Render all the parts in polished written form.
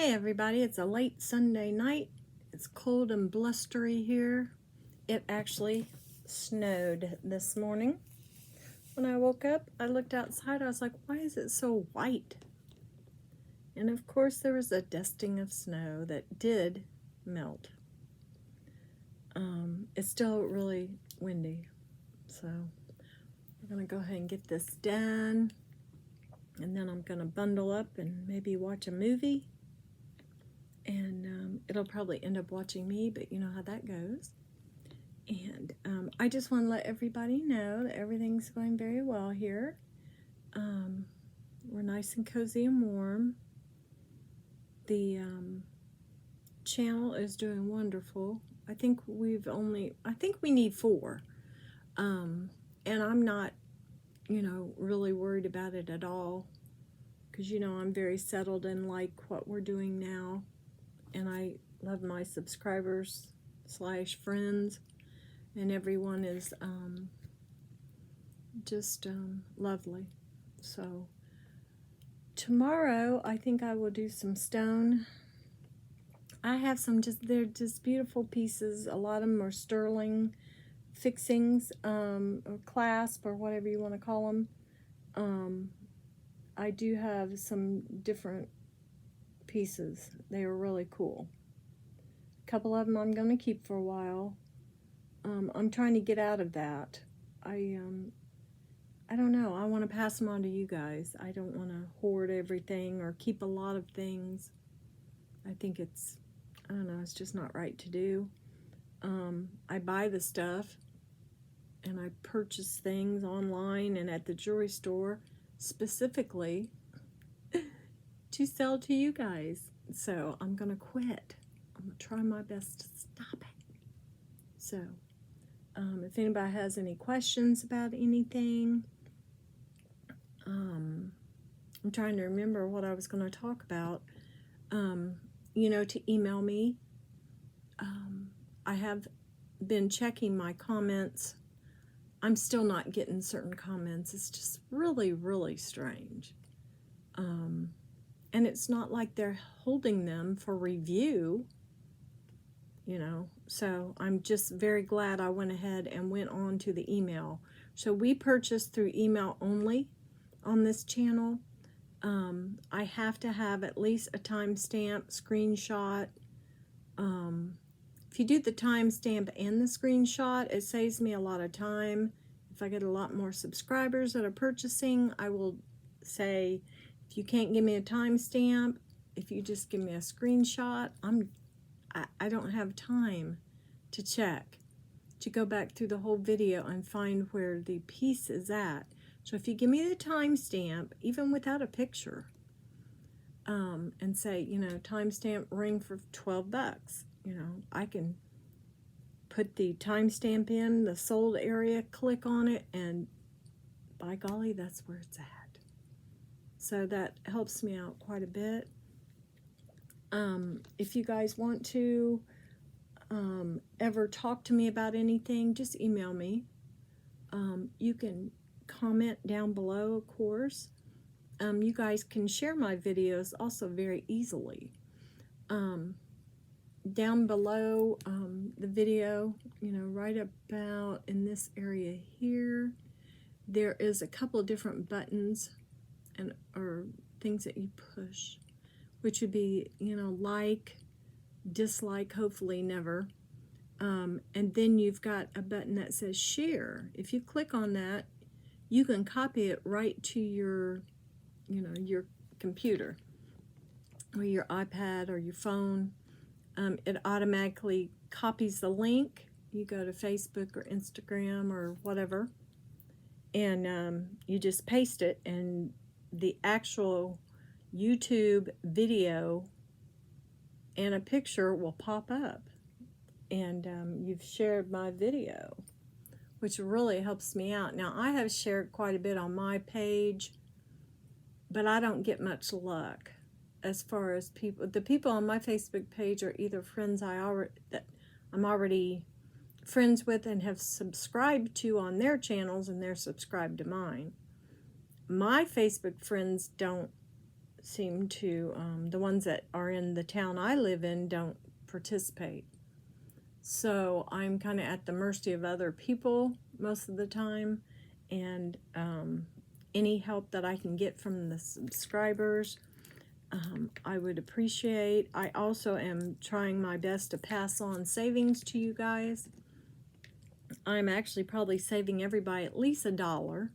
Hey everybody, it's a late Sunday night. It's cold and blustery here. It actually snowed this morning. When I woke up, I looked outside, I was like, why is it so white? And of course there was a dusting of snow that did melt. It's still really windy, so we're going to go ahead and get this done. And then I'm going to bundle up and maybe watch a movie. And it'll probably end up watching me, but you know how that goes. And I just want to let everybody know that everything's going very well here. We're nice and cozy and warm. The channel is doing wonderful. I think we need 4. And I'm not, really worried about it at all. Because, I'm very settled and like what we're doing now. And I love my subscribers / friends, and everyone is just lovely. So tomorrow I think I will do some stone. I have some they're just beautiful pieces. A lot of them are sterling fixings, or clasp, or whatever you want to call them. I do have some different pieces. They are really cool. A couple of them I'm going to keep for a while. I'm trying to get out of that. I don't know. I want to pass them on to you guys. I don't want to hoard everything or keep a lot of things. I think it's just not right to do. I buy the stuff and I purchase things online and at the jewelry store specifically to sell to you guys. So I'm gonna quit. I'm gonna try my best to stop it. So if anybody has any questions about anything, I'm trying to remember what I was going to talk about. To email me. I have been checking my comments. I'm still not getting certain comments. It's just really, really strange. And it's not like they're holding them for review, So I'm just very glad I went ahead and went on to the email. So we purchased through email only on this channel. I have to have at least a timestamp, screenshot. If you do the timestamp and the screenshot, it saves me a lot of time. If I get a lot more subscribers that are purchasing, I will say, if you can't give me a timestamp, if you just give me a screenshot, I don't have time to check, to go back through the whole video and find where the piece is at. So if you give me the timestamp, even without a picture, and say, timestamp ring for $12, I can put the timestamp in the sold area, click on it, and by golly, that's where it's at. So that helps me out quite a bit. If you guys want to ever talk to me about anything, just email me. You can comment down below, of course. You guys can share my videos also very easily. Down below the video, right about in this area here, there is a couple of different buttons or things that you push, which would be, like, dislike, hopefully never. And then you've got a button that says share. If you click on that, you can copy it right to your, your computer or your iPad or your phone. It automatically copies the link. You go to Facebook or Instagram or whatever, and you just paste it, and the actual YouTube video and a picture will pop up, and you've shared my video, which really helps me out. Now, I have shared quite a bit on my page, but I don't get much luck as far as people. The people on my Facebook page are either friends that I'm already friends with and have subscribed to on their channels, and they're subscribed to mine. My Facebook friends don't seem to, the ones that are in the town I live in don't participate. So I'm kind of at the mercy of other people most of the time, and any help that I can get from the subscribers, I would appreciate. I also am trying my best to pass on savings to you guys. I'm actually probably saving everybody at least $1.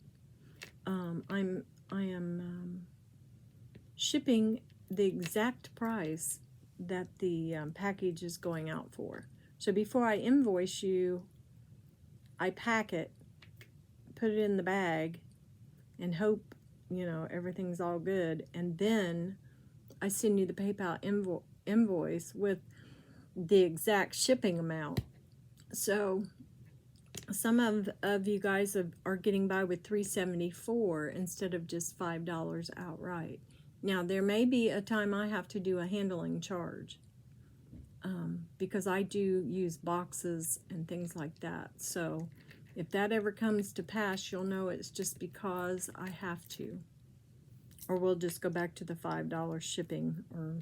I am shipping the exact price that the package is going out for. So before I invoice you, I pack it, put it in the bag, and hope, you know, everything's all good. And then I send you the PayPal invoice with the exact shipping amount. So some of you guys are getting by with $3.74 instead of just $5 outright. Now, there may be a time I have to do a handling charge because I do use boxes and things like that. So if that ever comes to pass, you'll know it's just because I have to. Or we'll just go back to the $5 shipping or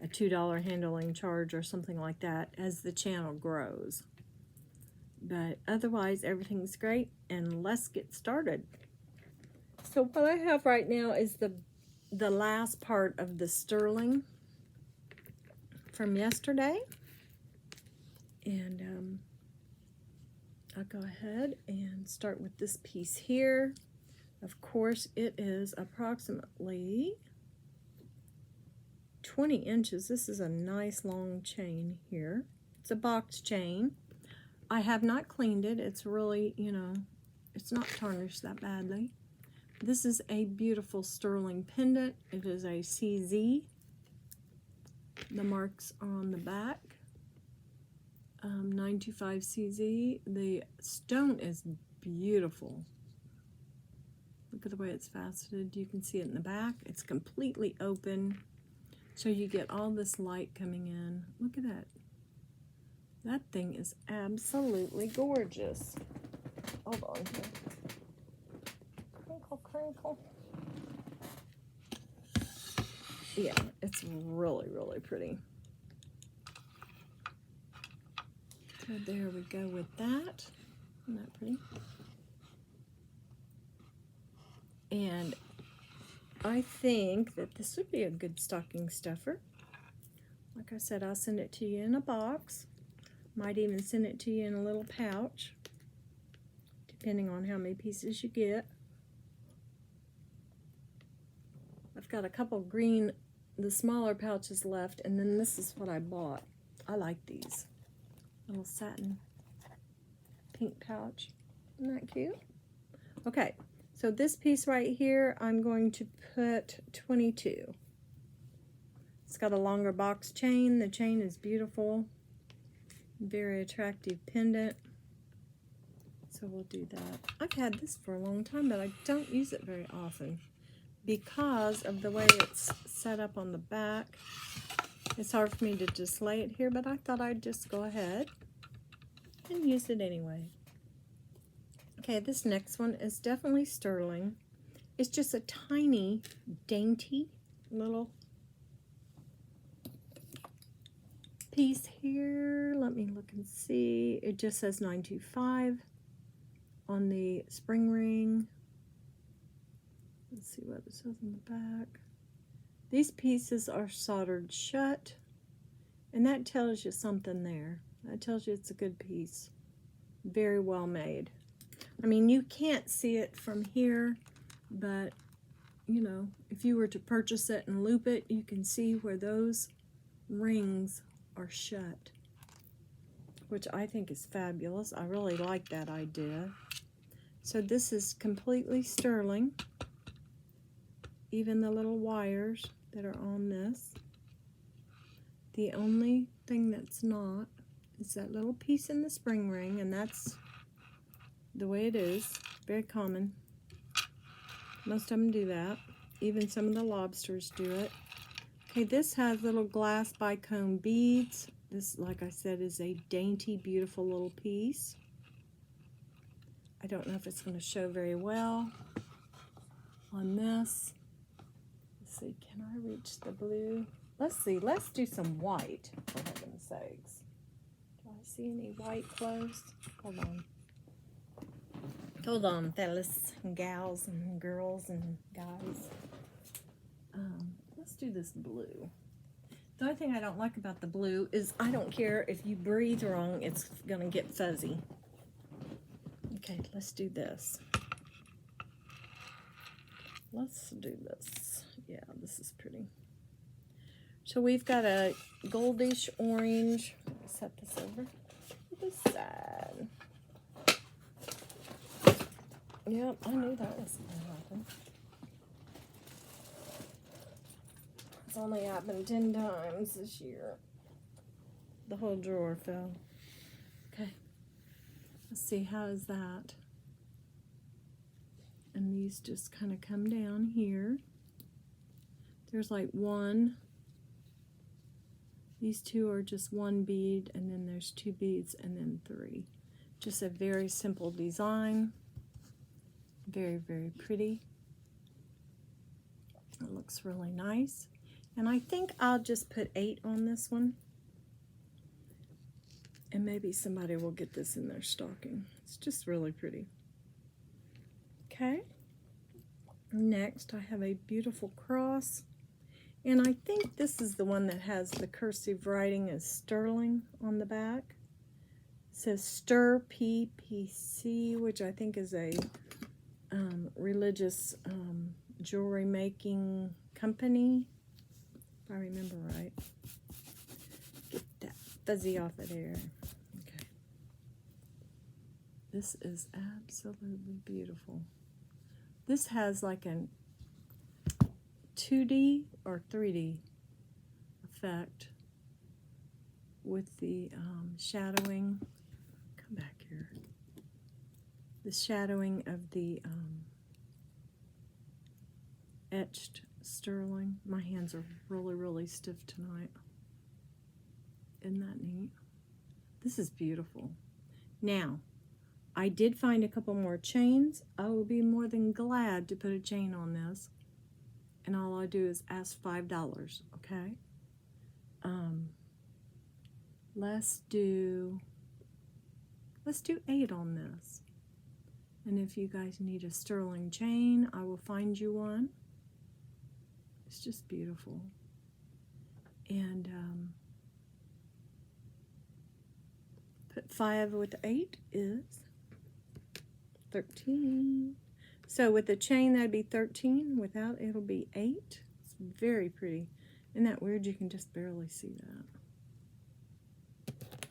a $2 handling charge or something like that as the channel grows. But otherwise, everything's great, and let's get started. So what I have right now is the last part of the sterling from yesterday. And I'll go ahead and start with this piece here. Of course, it is approximately 20 inches. This is a nice long chain here. It's a box chain. I have not cleaned it. It's really, you know, it's not tarnished that badly. This is a beautiful sterling pendant. It is a CZ. The marks are on the back. 925 CZ. The stone is beautiful. Look at the way it's faceted. You can see it in the back. It's completely open, so you get all this light coming in. Look at that. That thing is absolutely gorgeous. Hold on here. Crinkle, crinkle. Yeah, it's really, really pretty. So there we go with that. Isn't that pretty? And I think that this would be a good stocking stuffer. Like I said, I'll send it to you in a box. Might even send it to you in a little pouch, depending on how many pieces you get. I've got a couple green, the smaller pouches left, and then this is what I bought. I like these. Little satin pink pouch. Isn't that cute? Okay, so this piece right here, I'm going to put 22. It's got a longer box chain. The chain is beautiful. Very attractive pendant. So we'll do that. I've had this for a long time, but I don't use it very often because of the way it's set up on the back. It's hard for me to just lay it here, but I thought I'd just go ahead and use it anyway. Okay, this next one is definitely sterling. It's just a tiny, dainty little piece here. Let me look and see. It just says 925 on the spring ring. Let's see what it says on the back. These pieces are soldered shut, and that tells you something there. That tells you it's a good piece. Very well made. I mean, you can't see it from here, but, you know, if you were to purchase it and loop it, you can see where those rings are shut, which I think is fabulous. I really like that idea. So this is completely sterling. Even the little wires that are on this. The only thing that's not is that little piece in the spring ring, and that's the way it is. Very common. Most of them do that. Even some of the lobsters do it. Okay, this has little glass bicone beads. This, like I said, is a dainty, beautiful little piece. I don't know if it's going to show very well on this. Let's see, can I reach the blue? Let's see. Let's do some white, for heaven's sakes. Do I see any white clothes? Hold on. Hold on, fellas and gals and girls and guys. Let's do this blue. The only thing I don't like about the blue is I don't care if you breathe wrong, it's going to get fuzzy. Okay, let's do this. Let's do this. Yeah, this is pretty. So we've got a goldish orange. Set this over to this side. Yep, I knew that was going to happen. It's only happened 10 times this year. The whole drawer fell. Okay. Let's see, how is that? And these just kind of come down here. There's like one. These two are just one bead, and then there's 2 beads, and then 3. Just a very simple design. Very, very pretty. It looks really nice. And I think I'll just put 8 on this one. And maybe somebody will get this in their stocking. It's just really pretty. Okay. Next, I have a beautiful cross. And I think this is the one that has the cursive writing as sterling on the back. It says Stir PPC, which I think is a religious jewelry making company, if I remember right. Get that fuzzy off of there. Okay. This is absolutely beautiful. This has like an 2D or 3D effect with the shadowing. Come back here. The shadowing of the etched sterling. My hands are really, really stiff tonight. Isn't that neat? This is beautiful. Now, I did find a couple more chains. I will be more than glad to put a chain on this. And all I do is ask $5, okay? Let's do 8 on this. And if you guys need a sterling chain, I will find you one. It's just beautiful. And put 5 with 8 is 13. So with the chain, that'd be 13. Without, it'll be 8. It's very pretty. Isn't that weird? You can just barely see that.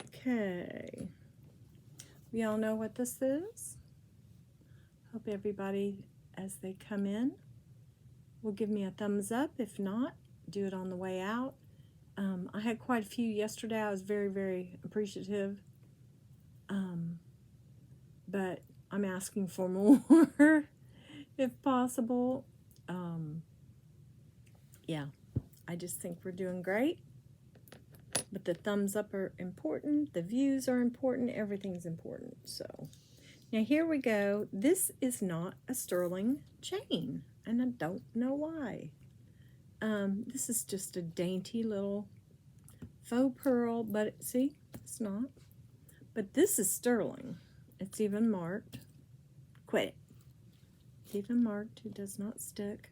Okay. We all know what this is. Hope everybody, as they come in, will give me a thumbs up. If not, do it on the way out. I had quite a few yesterday. I was very, very appreciative. But I'm asking for more if possible. Yeah, I just think we're doing great. But the thumbs up are important. The views are important. Everything's important. So now here we go. This is not a sterling chain, and I don't know why. This is just a dainty little faux pearl, but see, it's not. But this is sterling. It's even marked. Quit it. It's even marked. It does not stick.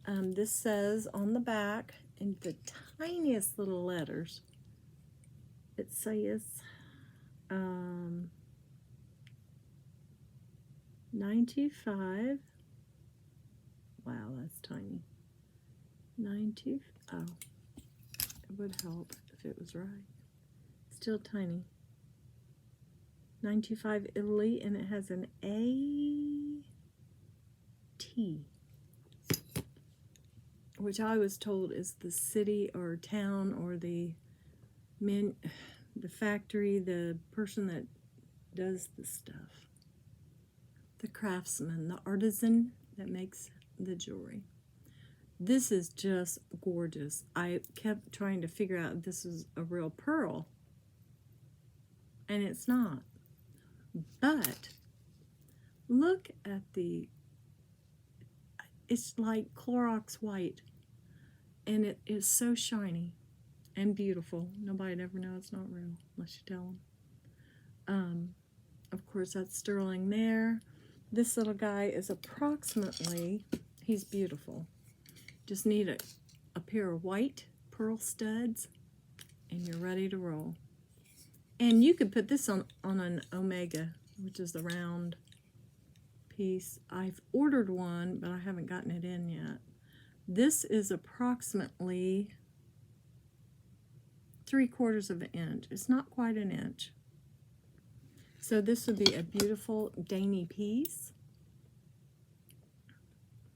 This says on the back in the tiniest little letters, it says 95. Wow, that's tiny. 90. Oh, it would help if it was right. Still tiny. 95 Italy, and it has an A-T, which I was told is the city or town or the factory, the person that does the stuff, the craftsman, the artisan that makes the jewelry. This is just gorgeous. I kept trying to figure out if this is a real pearl, and it's not. But look at the, it's like Clorox white, and it is so shiny and beautiful. Nobody'd ever know it's not real unless you tell them. Of course, that's sterling there. This little guy is approximately, he's beautiful. Just need a pair of white pearl studs, and you're ready to roll. And you could put this on an Omega, which is the round piece. I've ordered one, but I haven't gotten it in yet. This is approximately 3/4 of an inch. It's not quite an inch. So this would be a beautiful dainty piece.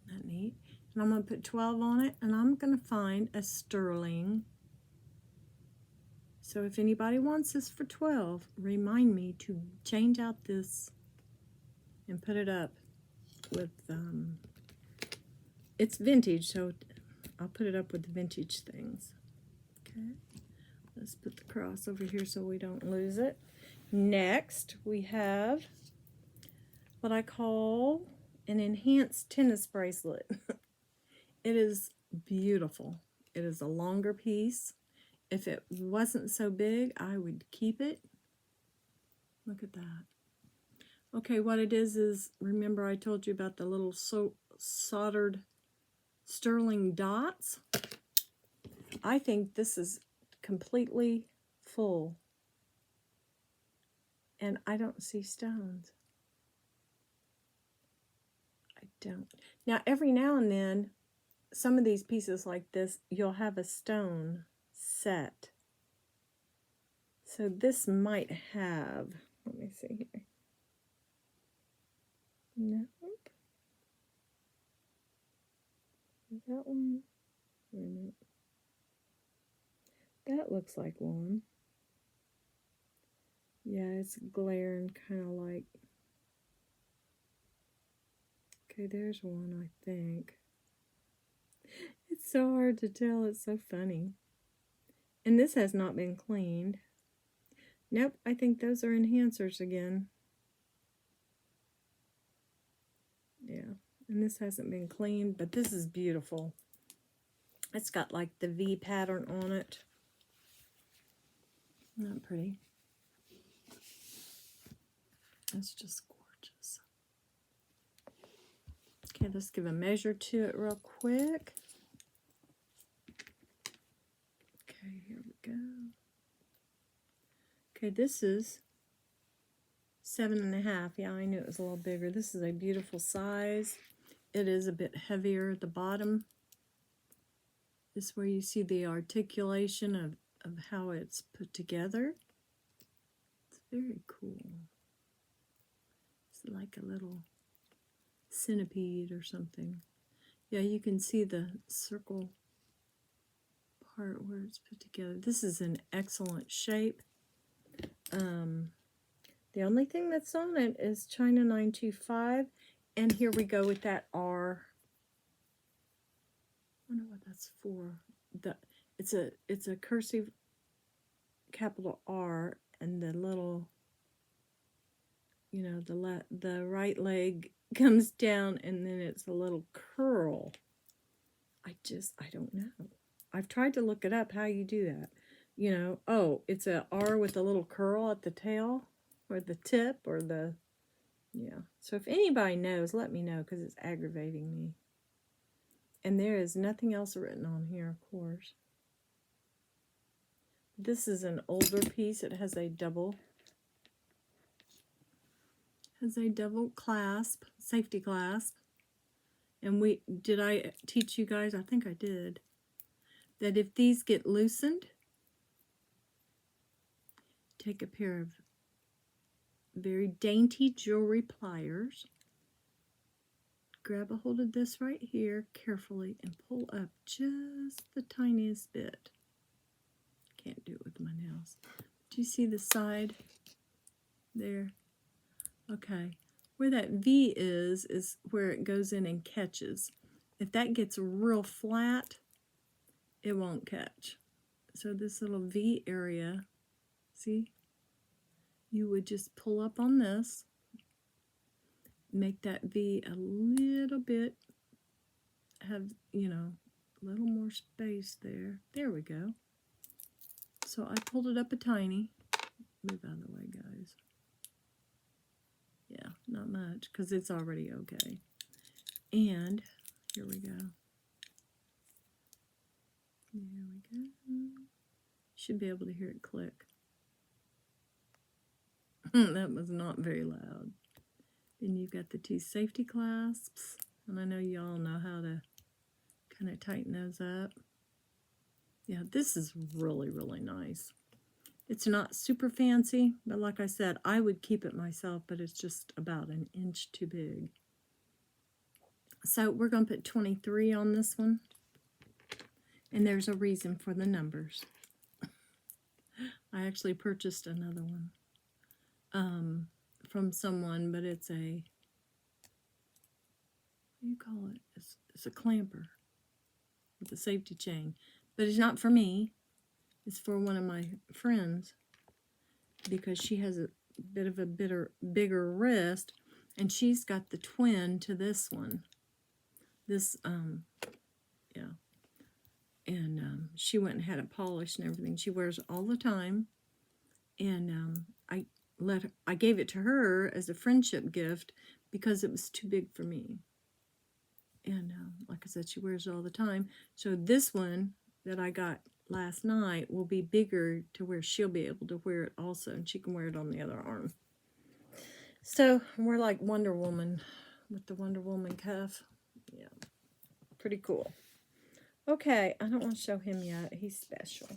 Isn't that neat? And I'm going to put 12 on it, and I'm going to find a sterling. So if anybody wants this for 12, remind me to change out this and put it up with, it's vintage, so I'll put it up with the vintage things. Okay, let's put the cross over here so we don't lose it. Next, we have what I call an enhanced tennis bracelet. It is beautiful. It is a longer piece. If it wasn't so big, I would keep it. Look at that. Okay, what it is remember I told you about the little soldered sterling dots? I think this is completely full. And I don't see stones. I don't. Now, every now and then, some of these pieces like this, you'll have a stone set. So this might have, let me see here. Nope. Is that one? Wait a minute. That looks like one. Yeah, it's glaring kind of like. Okay, there's one, I think. It's so hard to tell. It's so funny. And this has not been cleaned. Nope, I think those are enhancers again. Yeah, and this hasn't been cleaned, but this is beautiful. It's got like the V pattern on it. Not pretty. That's just gorgeous. Okay, let's give a measure to it real quick. Okay, here we go. Okay, this is 7.5. Yeah, I knew it was a little bigger. This is a beautiful size. It is a bit heavier at the bottom. This is where you see the articulation of how it's put together. It's very cool. It's like a little centipede or something. Yeah, you can see the circle part where it's put together. This is an excellent shape. The only thing that's on it is China 925, and here we go with that R. I wonder what that's for. It's a cursive capital R, and the little, you know, the right leg comes down, and then it's a little curl. I don't know. I've tried to look it up how you do that. You know, oh, it's a R with a little curl at the tail, or the tip, or the, yeah. So if anybody knows, let me know, because it's aggravating me. And there is nothing else written on here, of course. This is an older piece. It has a double clasp, safety clasp. And did I teach you guys? I think I did. That if these get loosened, take a pair of very dainty jewelry pliers. Grab a hold of this right here carefully and pull up just the tiniest bit. Can't do it with my nails. Do you see the side there? Okay. Where that V is where it goes in and catches. If that gets real flat, it won't catch. So this little V area, see? You would just pull up on this, make that V a little bit have, you know, a little more space there. There we go. So I pulled it up a tiny. Move out of the way, guys. Yeah, not much, because it's already okay. And here we go. There we go. Should be able to hear it click. That was not very loud. Then you've got the two safety clasps, and I know y'all know how to kind of tighten those up. Yeah, this is really, really nice. It's not super fancy, but like I said, I would keep it myself, but it's just about an inch too big. So we're going to put 23 on this one, and there's a reason for the numbers. I actually purchased another one from someone, but it's a, what do you call it? It's a clamper with a safety chain, but it's not for me. It's for one of my friends because she has a bit of a bigger wrist, and she's got the twin to this one. This, yeah. And she went and had it polished and everything. She wears it all the time. And I gave it to her as a friendship gift because it was too big for me. And like I said, she wears it all the time. So this one that I got last night will be bigger to where she'll be able to wear it also, and she can wear it on the other arm. So we're like Wonder Woman with the Wonder Woman cuff. Yeah, pretty cool. Okay, I don't want to show him yet. He's special.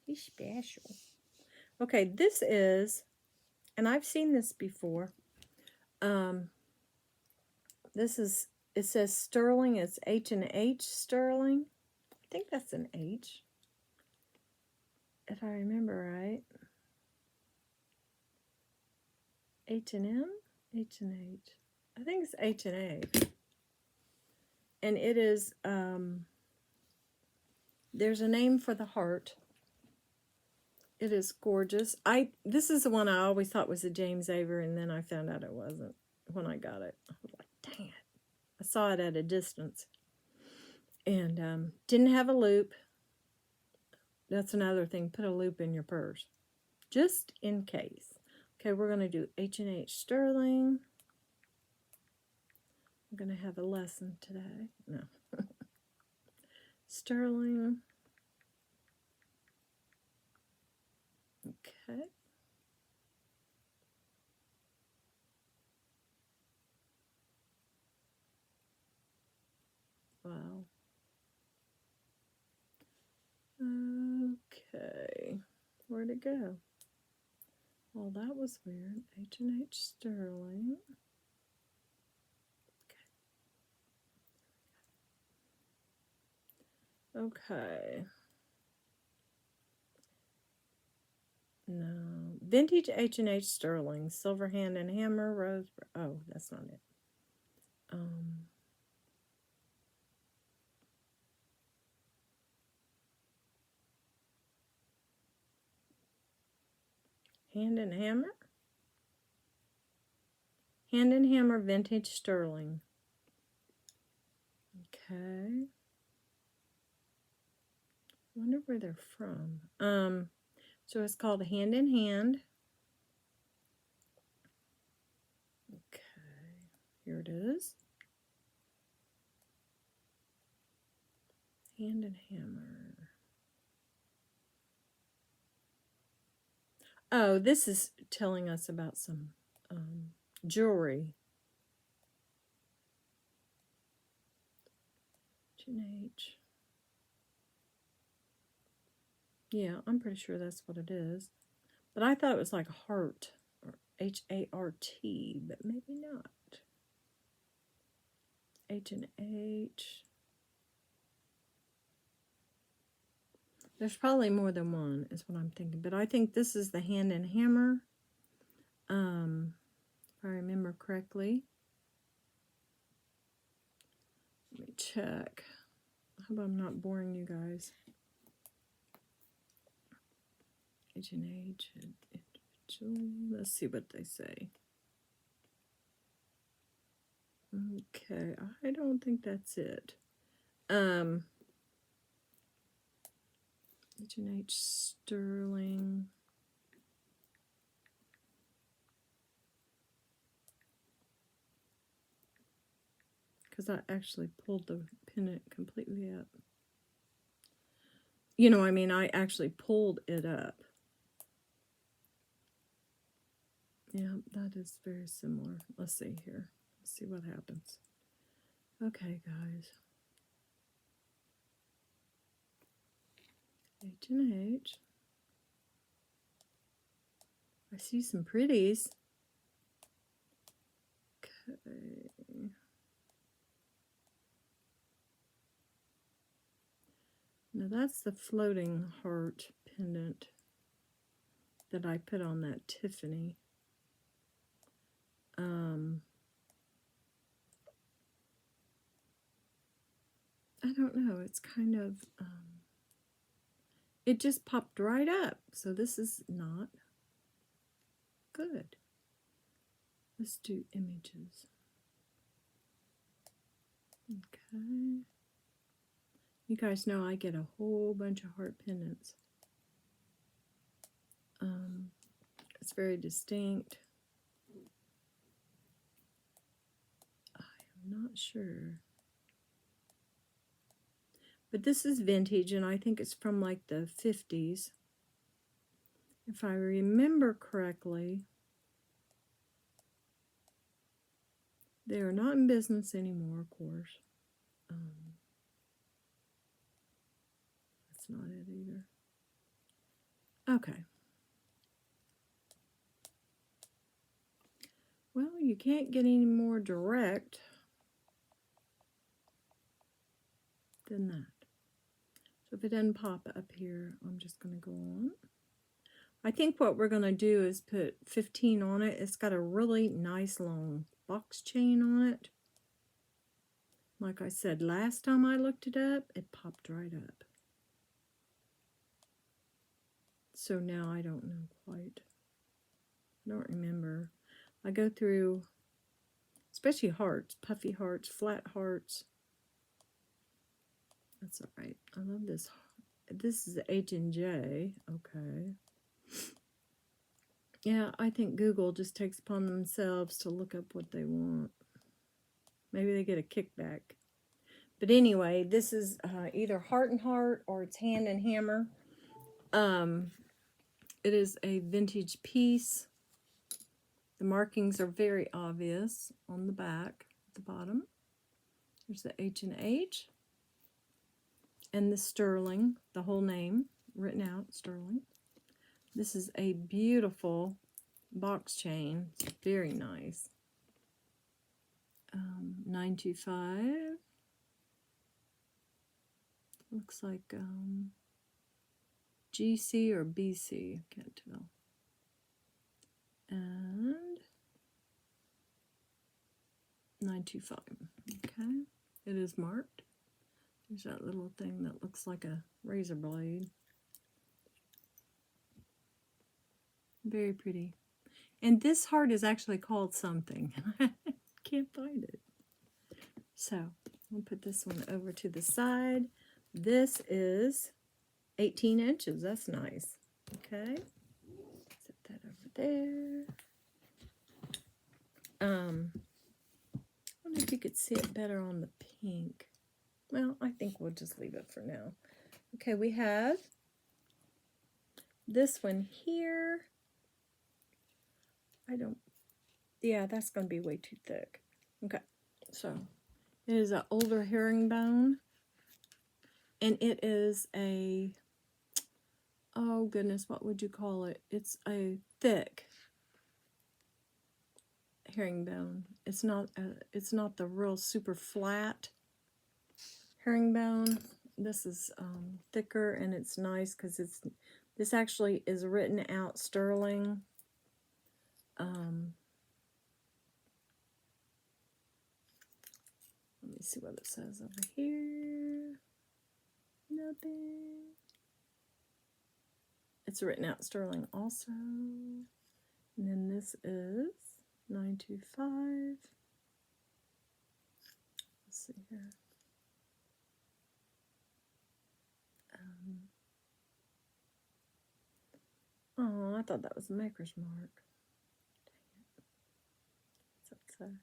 He's special. Okay, this is, and I've seen this before. This is, it says sterling. It's H&H sterling. I think that's an H, if I remember right. H&M? H&H. I think it's H&H. And it is, there's a name for the heart. It is gorgeous. This is the one I always thought was a James Avery, and then I found out it wasn't when I got it. I was like, dang it. I saw it at a distance. And didn't have a loop. That's another thing. Put a loop in your purse, just in case. Okay, we're going to do H&H sterling. I'm going to have a lesson today. No. Sterling. Okay. Wow. Okay. Where'd it go? Well, that was weird. H&H sterling. Okay. No. Vintage H&H sterling. Silver hand and hammer. Rose. Oh, that's not it. Hand and hammer. Hand and hammer vintage sterling. Okay. I wonder where they're from. So it's called Hand in Hand. Okay, here it is. Hand and hammer. Oh, this is telling us about some jewelry. H&H. Yeah, I'm pretty sure that's what it is. But I thought it was like heart, or H-A-R-T, but maybe not. H&H. There's probably more than one, is what I'm thinking. But I think this is the hand and hammer, if I remember correctly. Let me check. How about I'm not boring you guys? H&H. Let's see what they say. Okay, I don't think that's it. H&H sterling. Because I actually pulled the pendant completely up. You know, I mean, I actually pulled it up. Yeah, that is very similar. Let's see here. Let's see what happens. Okay, guys. H&H. I see some pretties. Okay. Now that's the floating heart pendant that I put on that Tiffany. I don't know. It's kind of, it just popped right up. So this is not good. Let's do images. Okay. You guys know I get a whole bunch of heart pendants. It's very distinct. I am not sure. But this is vintage, and I think it's from like the 50s. If I remember correctly, they are not in business anymore, of course. That's not it either. Okay. Well, you can't get any more direct than that. So if it doesn't pop up here, I'm just going to go on. I think what we're going to do is put 15 on it. It's got a really nice long box chain on it. Like I said, last time I looked it up, it popped right up. So now I don't know quite. I don't remember. I go through, especially hearts, puffy hearts, flat hearts. That's all right. I love this. This is H&J. Okay. Yeah, I think Google just takes upon themselves to look up what they want. Maybe they get a kickback. But anyway, this is either Heart and Heart or it's Hand and Hammer. It is a vintage piece. The markings are very obvious on the back, at the bottom. There's the H&H. And the sterling, the whole name written out, sterling. This is a beautiful box chain. It's very nice. 925. Looks like GC or BC, can't tell. And 925. Okay, it is marked. There's that little thing that looks like a razor blade. Very pretty. And this heart is actually called something. I can't find it. So I'll put this one over to the side. This is 18 inches. That's nice. Okay. Set that over there. I wonder if you could see it better on the pink. Well, I think we'll just leave it for now. Okay, we have this one here. Yeah, that's going to be way too thick. Okay, so it is an older herringbone. And it is a, oh goodness, what would you call it? It's a thick herringbone. It's not the real super flat herringbone. This is thicker, and it's nice because this actually is written out sterling. Let me see what it says over here. Nothing. It's written out sterling also. And then this is 925. Let's see here. Oh, I thought that was a maker's mark. Dang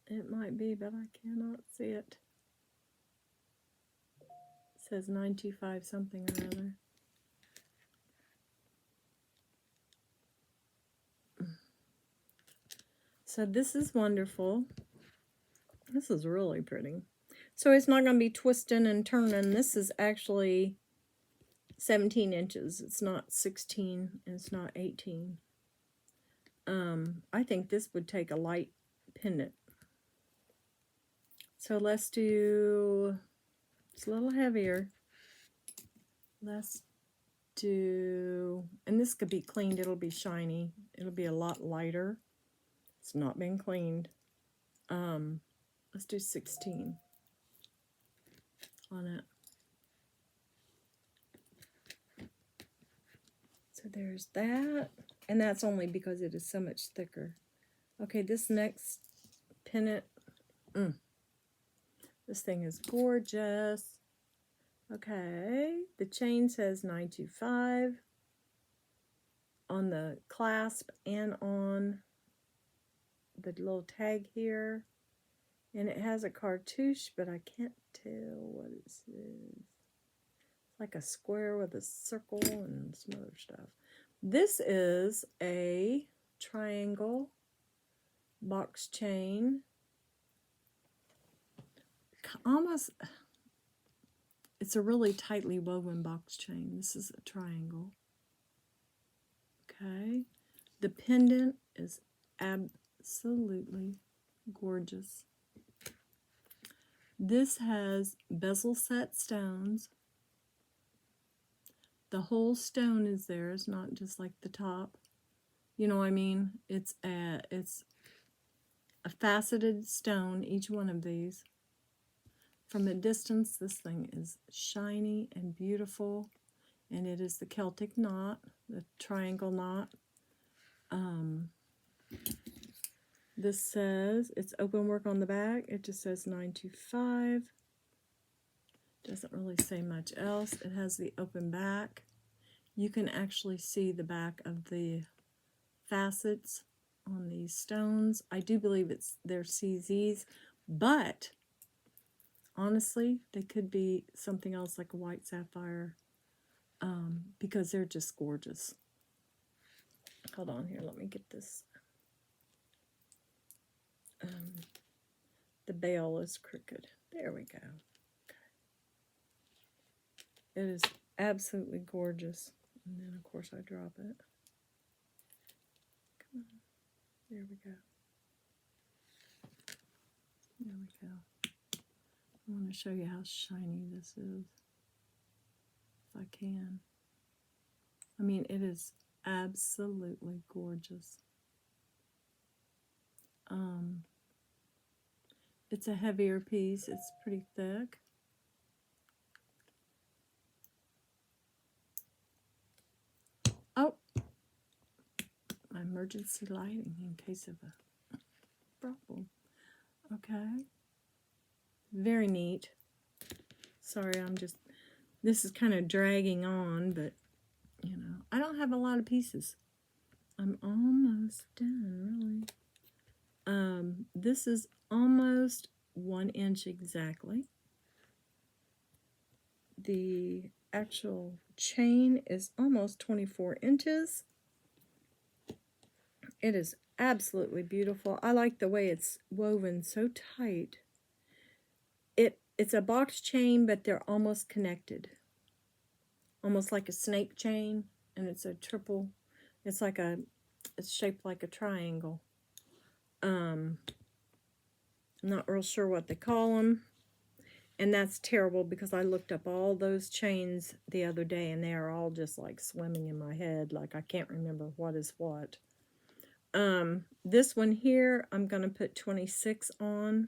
it. It might be, but I cannot see it. It says 925 something or other. So this is wonderful. This is really pretty. So it's not going to be twisting and turning. This is actually 17 inches. It's not 16 and it's not 18. I think this would take a light pendant. So let's do, it's a little heavier. Let's do, and this could be cleaned. It'll be shiny. It'll be a lot lighter. It's not been cleaned. Let's do 16 on it. So there's that, and that's only because it is so much thicker. Okay, this next pendant, this thing is gorgeous. Okay, the chain says 925 on the clasp and on the little tag here, and it has a cartouche, but I can't tell what it is. It's like a square with a circle and some other stuff. This is a triangle box chain. Almost, it's a really tightly woven box chain. This is a triangle. Okay, the pendant is absolutely gorgeous. This has bezel set stones. The whole stone is there. It's not just like the top. You know what I mean? It's a faceted stone, each one of these. From a distance, this thing is shiny and beautiful, and it is the Celtic knot, the triangle knot. This says, it's open work on the back. It just says 925. Doesn't really say much else. It has the open back. You can actually see the back of the facets on these stones. I do believe they're CZs, but honestly, they could be something else like a white sapphire, because they're just gorgeous. Hold on here, let me get this. The bail is crooked. There we go. Okay. It is absolutely gorgeous. And then, of course, I drop it. Come on. There we go. There we go. I want to show you how shiny this is, if I can. I mean, it is absolutely gorgeous. It's a heavier piece. It's pretty thick. Oh, my emergency lighting in case of a problem. Okay. Very neat. Sorry, this is kind of dragging on, but, you know, I don't have a lot of pieces. I'm almost done, really. This is almost 1 inch exactly. The actual chain is almost 24 inches. It is absolutely beautiful. I like the way it's woven so tight. It's a box chain, but they're almost connected. Almost like a snake chain, and it's a triple. It's shaped like a triangle. I'm not real sure what they call them. And that's terrible because I looked up all those chains the other day, and they are all just like swimming in my head. Like I can't remember what is what. This one here, I'm going to put 26 on.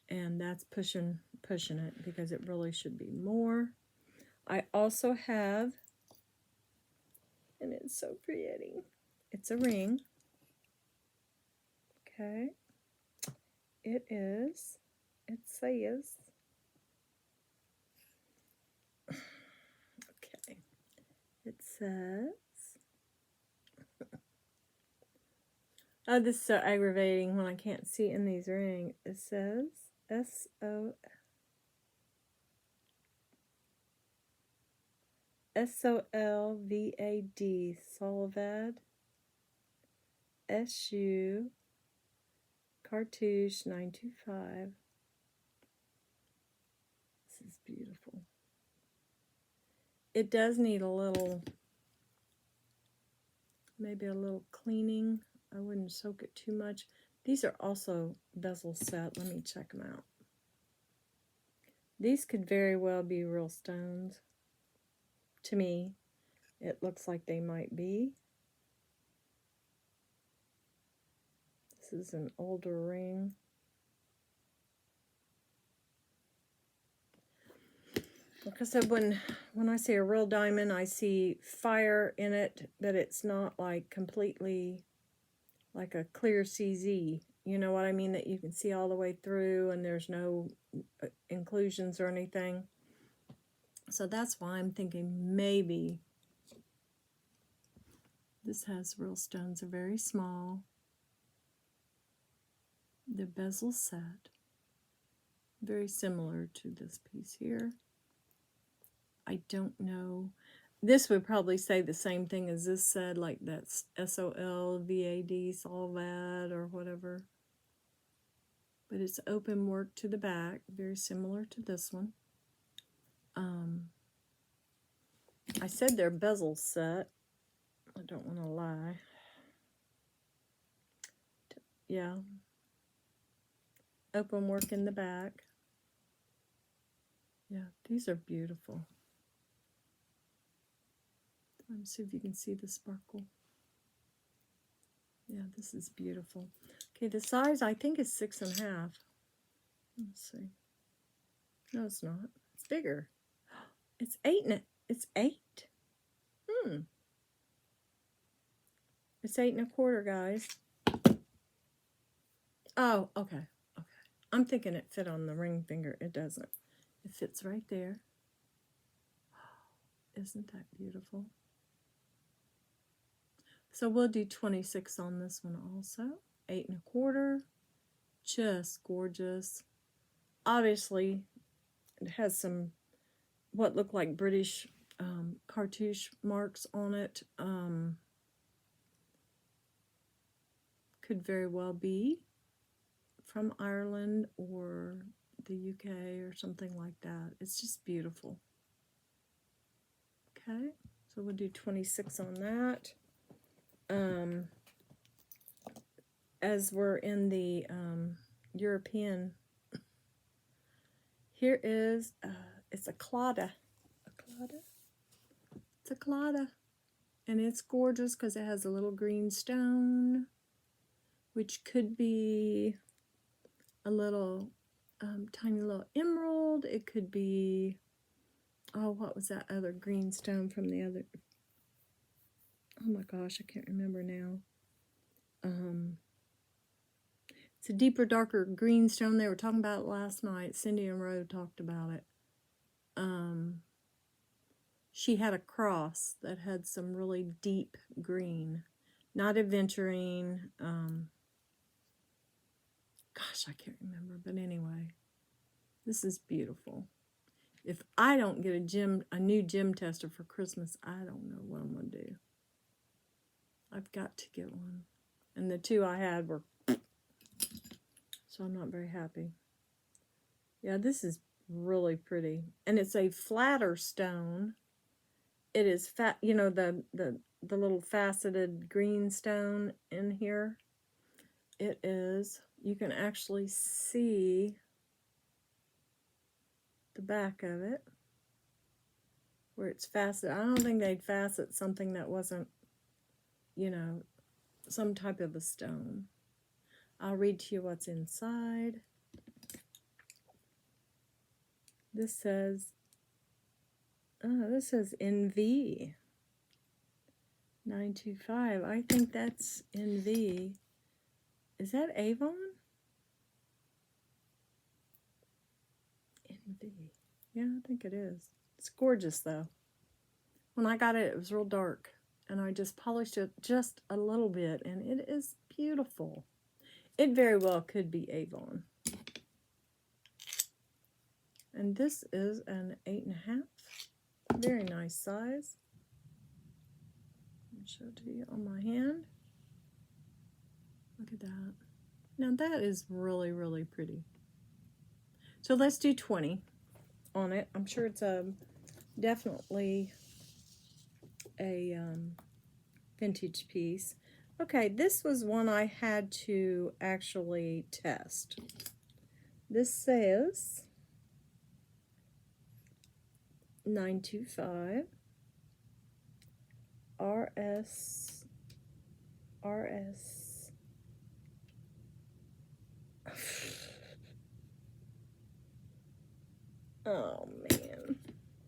And that's pushing it because it really should be more. I also have, and it's so pretty, it's a ring. Okay. It is it says. Okay. It says, oh, this is so aggravating when I can't see in these rings. It says Solvad, Solvad, SU, Cartouche 925. This is beautiful. It does need a little, maybe a little cleaning. I wouldn't soak it too much. These are also bezel set. Let me check them out. These could very well be real stones. To me, it looks like they might be. This is an older ring. Like I said, when I see a real diamond, I see fire in it, but it's not like completely like a clear CZ. You know what I mean? That you can see all the way through and there's no inclusions or anything. So that's why I'm thinking maybe this has real stones. They're very small. They're bezel set. Very similar to this piece here. I don't know. This would probably say the same thing as this said, like that's SOLVAD, Solvad, or whatever. But it's open work to the back, very similar to this one. I said they're bezel set. I don't want to lie. Yeah. Open work in the back. Yeah, these are beautiful. Let me see if you can see the sparkle. Yeah, this is beautiful. Okay, the size I think is 6.5. Let's see. No, it's not. It's bigger. It's 8. It's 8. It's 8.25, guys. Oh, okay. Okay. I'm thinking it fit on the ring finger. It doesn't. It fits right there. Isn't that beautiful? So we'll do 26 on this one also. 8.25. Just gorgeous. Obviously, it has some what look like British cartouche marks on it. Could very well be from Ireland or the UK or something like that. It's just beautiful. Okay, so we'll do 26 on that. As we're in the European, here is, it's a clada. It's a clada. And it's gorgeous because it has a little green stone, which could be a little tiny little emerald. It could be, oh, what was that other green stone from the other? Oh my gosh, I can't remember now. It's a deeper, darker green stone. They were talking about it last night. Cindy and Roe talked about it. She had a cross that had some really deep green. Not aventurine. Gosh, I can't remember. But anyway, this is beautiful. If I don't get a new gem tester for Christmas, I don't know what I'm going to do. I've got to get one. And the two I had were... So I'm not very happy. Yeah, this is really pretty. And it's a flatter stone. It is fat, you know, the little faceted green stone in here. It is, you can actually see the back of it where it's faceted. I don't think they'd facet something that wasn't, you know, some type of a stone. I'll read to you what's inside. This says, oh, this says NV 925. I think that's NV. Is that Avon? vitamin D. Yeah, I think it is. It's gorgeous though. When I got it, it was real dark, and I just polished it just a little bit, and it is beautiful. It very well could be Avon. And this is an 8.5. Very nice size. I'll show it to you on my hand. Look at that. Now that is really, really pretty. So let's do 20 on it. I'm sure it's definitely a vintage piece. Okay, this was one I had to actually test. This says 925 RS. Oh man,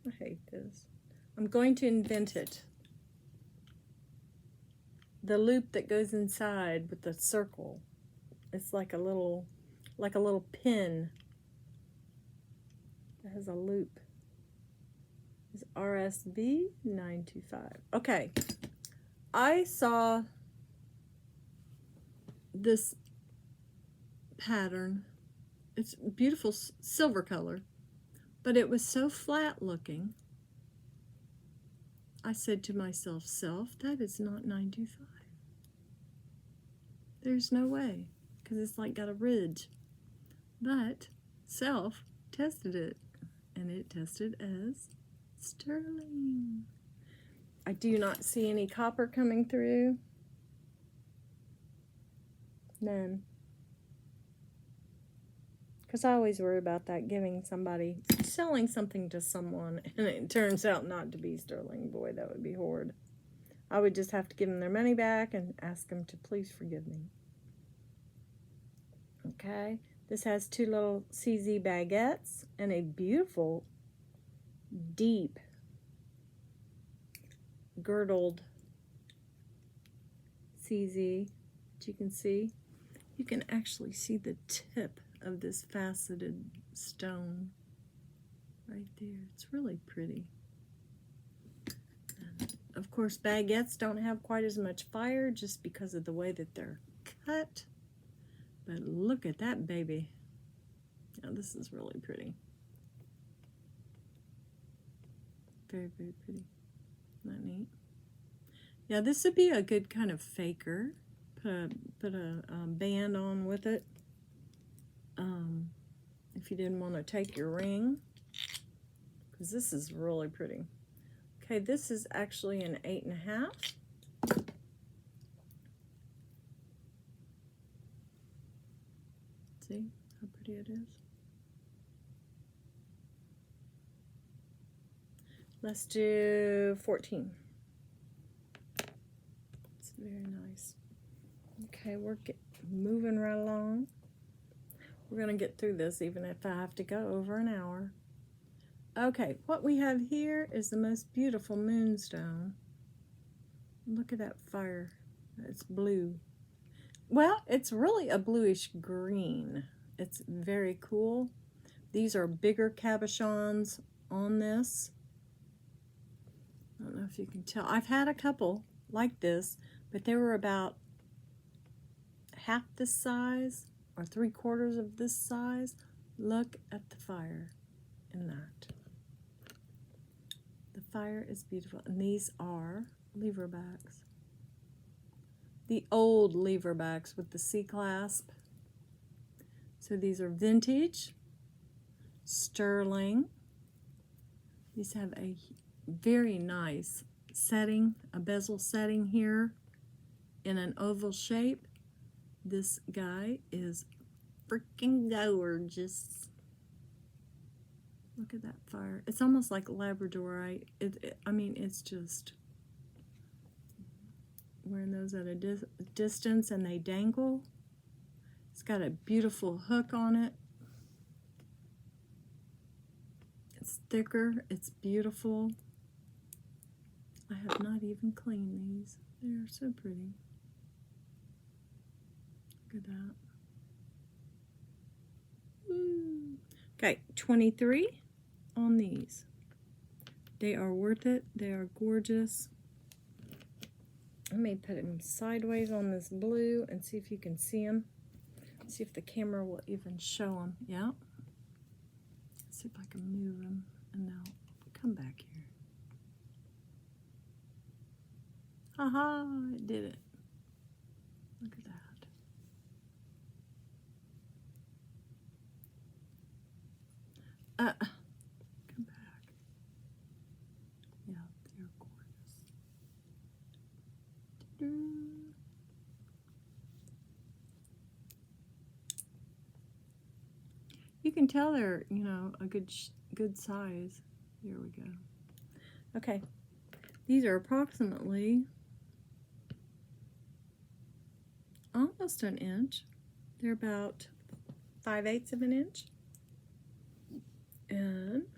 I hate this. I'm going to invent it. The loop that goes inside with the circle. It's like a little pin. It has a loop. It's RSB 925. Okay. I saw this pattern. It's beautiful silver color, but it was so flat looking. I said to myself, self, that is not 925. There's no way, because it's like got a ridge. But self tested it, and it tested as sterling. I do not see any copper coming through. None. Because I always worry about that, selling something to someone, and it turns out not to be sterling. Boy, that would be horrid. I would just have to give them their money back and ask them to please forgive me. Okay, this has two little CZ baguettes and a beautiful, deep, girdled CZ that you can see. You can actually see the tip of this faceted stone right there. It's really pretty. And of course, baguettes don't have quite as much fire just because of the way that they're cut. But look at that baby. Now this is really pretty. Very, very pretty. Isn't that neat? Yeah, this would be a good kind of faker. Put a band on with it. If you didn't want to take your ring. Because this is really pretty. Okay, this is actually an 8.5. See how pretty it is? Let's do 14. It's very nice. Okay, we're moving right along. We're going to get through this even if I have to go over an hour. Okay, what we have here is the most beautiful moonstone. Look at that fire. It's blue. Well, it's really a bluish green. It's very cool. These are bigger cabochons on this. I don't know if you can tell. I've had a couple like this, but they were about half this size or 3/4 of this size. Look at the fire in that. The fire is beautiful. And these are Leverbacks. The old Leverbacks with the C-clasp. So these are vintage, sterling. These have a very nice setting, a bezel setting here in an oval shape. This guy is freaking gorgeous. Look at that fire. It's almost like Labradorite. I mean, it's just wearing those at a distance and they dangle. It's got a beautiful hook on it. It's thicker. It's beautiful. I have not even cleaned these. They are so pretty. Look at that. Woo. Okay, 23 on these. They are worth it. They are gorgeous. Let me put them sideways on this blue and see if you can see them. See if the camera will even show them. Yeah. See if I can move them and they'll come back here. Aha, it did it. Look at that. Come back. Yeah, they're gorgeous. You can tell they're, you know, a good size. Here we go. Okay, these are approximately almost an inch. They're about 5/8 of an inch. And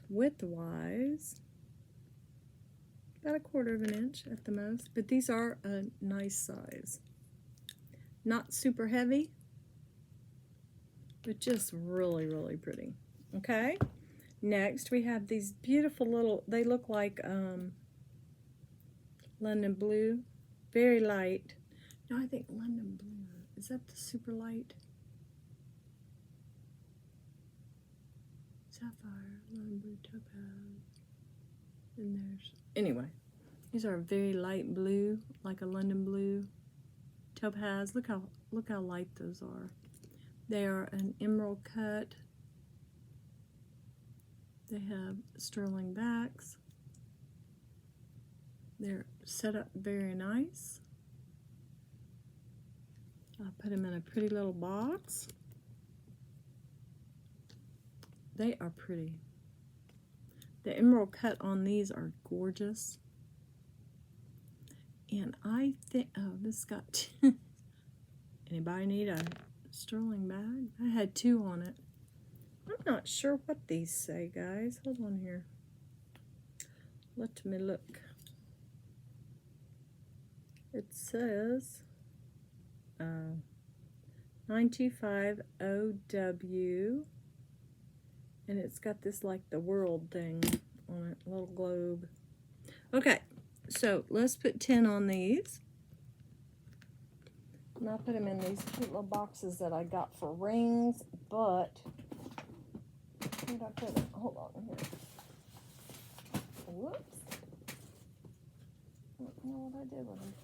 width-wise, about 1/4 of an inch at the most. But these are a nice size. Not super heavy, but just really, really pretty. Okay, next we have these beautiful little, they look like London blue, very light. No, I think London blue, is that the super light? Sapphire, London blue, topaz, and there's, anyway, these are very light blue, like a London blue, topaz. Look how light those are. They are an emerald cut. They have sterling backs. They're set up very nice. I'll put them in a pretty little box. They are pretty. The emerald cut on these are gorgeous. And I think, oh, this got, anybody need a sterling bag? I had 2 on it. I'm not sure what these say, guys. Hold on here. Let me look. It says 925 OW, and it's got this like the world thing on it, little globe. Okay, so let's put 10 on these. And I'll put them in these cute little boxes that I got for rings, but where did I put it? Hold on here. Whoops. I don't know what I did with them.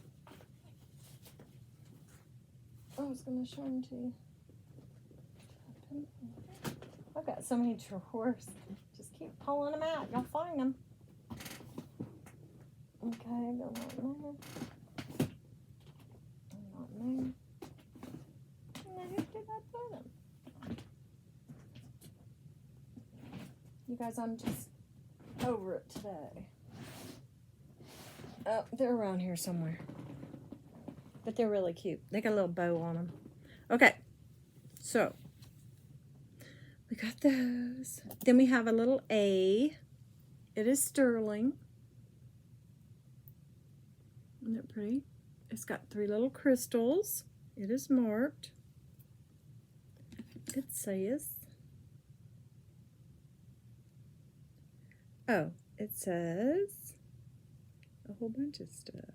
I was going to show them to you. I've got so many drawers. Just keep pulling them out. You'll find them. Okay, go right there. Not there. Where did I put them? You guys, I'm just over it today. Oh, they're around here somewhere. But they're really cute. They got a little bow on them. Okay, so we got those. Then we have a little A. It is sterling. Isn't it pretty? It's got 3 little crystals. It is marked. It says, oh, it says a whole bunch of stuff.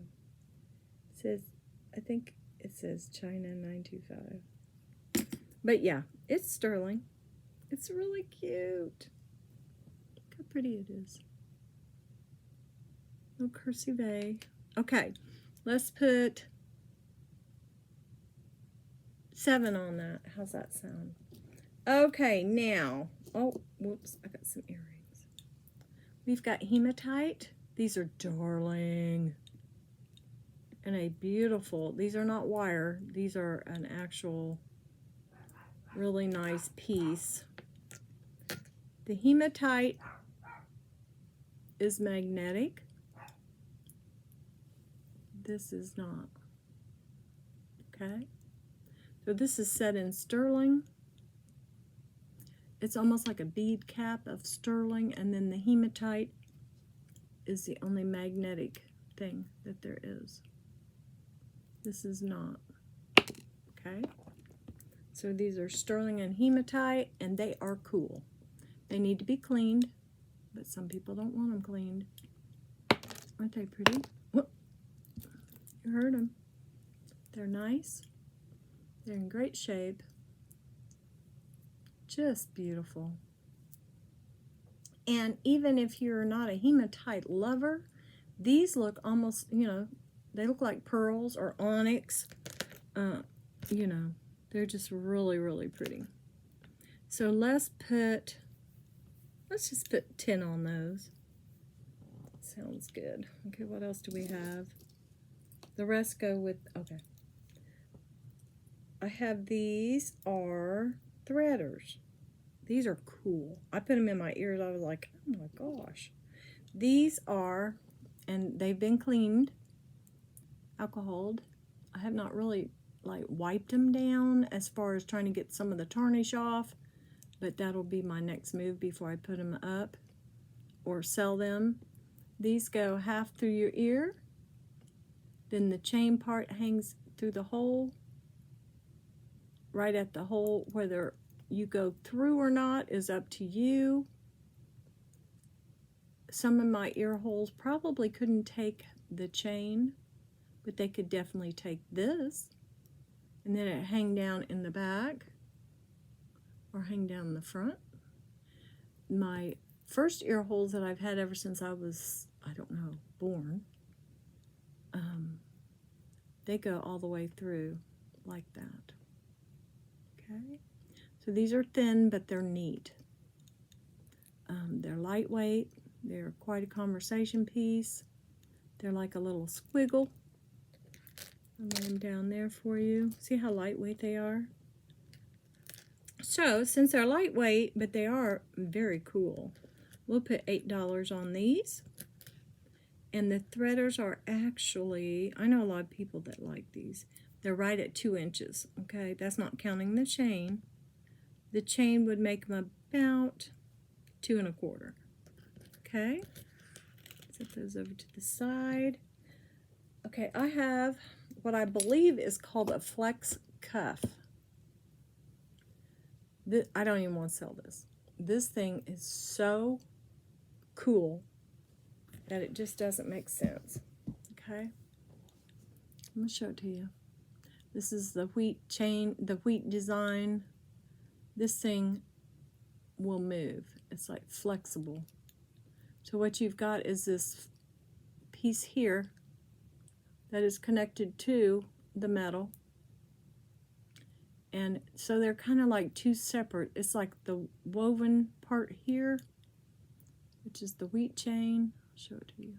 It says, I think it says China 925. But yeah, it's sterling. It's really cute. Look how pretty it is. Little cursive A. Okay, let's put 7 on that. How's that sound? Okay, now, oh, whoops, I got some earrings. We've got hematite. These are darling. And a beautiful, these are not wire, these are an actual really nice piece. The hematite is magnetic. This is not. Okay? So this is set in sterling. It's almost like a bead cap of sterling, and then the hematite is the only magnetic thing that there is. This is not. Okay? So these are sterling and hematite, and they are cool. They need to be cleaned, but some people don't want them cleaned. Aren't they pretty? Whoop. You heard them. They're nice. They're in great shape. Just beautiful. And even if you're not a hematite lover, these look almost, you know, they look like pearls or onyx. You know, they're just really, really pretty. So let's just put 10 on those. Sounds good. Okay, what else do we have? The rest go with, okay. I have these are threaders. These are cool. I put them in my ears. I was like, oh my gosh. These are, and they've been cleaned, alcoholed. I have not really like wiped them down as far as trying to get some of the tarnish off, but that'll be my next move before I put them up or sell them. These go half through your ear, then the chain part hangs through the hole, right at the hole. Whether you go through or not is up to you. Some of my ear holes probably couldn't take the chain, but they could definitely take this, and then it hang down in the back or hang down in the front. My first ear holes that I've had ever since I was, I don't know, born, they go all the way through like that. Okay, so these are thin, but they're neat. They're lightweight. They're quite a conversation piece. They're like a little squiggle. I'll lay them down there for you. See how lightweight they are? So, since they're lightweight, but they are very cool, we'll put $8 on these. And the threaders are actually, I know a lot of people that like these. They're right at 2 inches, okay? That's not counting the chain. The chain would make them about 2 1/4. Okay? Set those over to the side. Okay, I have what I believe is called a flex cuff. I don't even want to sell this. This thing is so cool that it just doesn't make sense. Okay? I'm going to show it to you. This is the wheat chain, the wheat design. This thing will move. It's like flexible. So what you've got is this piece here that is connected to the metal. And so they're kind of like two separate. It's like the woven part here, which is the wheat chain. I'll show it to you.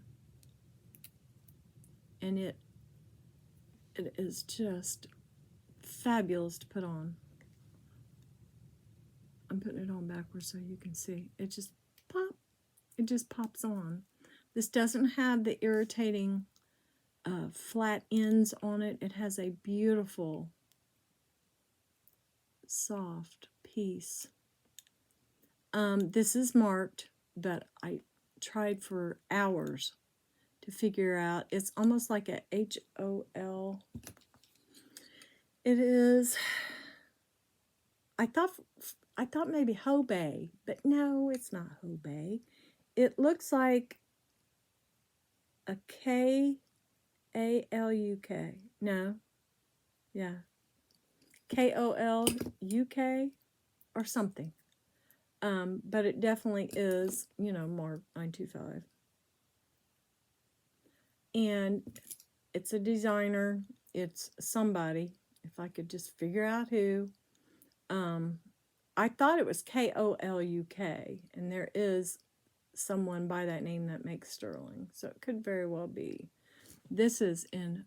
And it is just fabulous to put on. I'm putting it on backwards so you can see. It just pops on. This doesn't have the irritating flat ends on it. It has a beautiful soft piece. This is marked, but I tried for hours to figure out. It's almost like a HOL. It is, I thought maybe Hobay, but no, it's not Hobay. It looks like a K-A-L-U-K. No. Yeah. K-O-L-U-K or something. But it definitely is, you know, marked 925. And it's a designer. It's somebody. If I could just figure out who. I thought it was K-O-L-U-K. And there is someone by that name that makes sterling. So it could very well be. This is in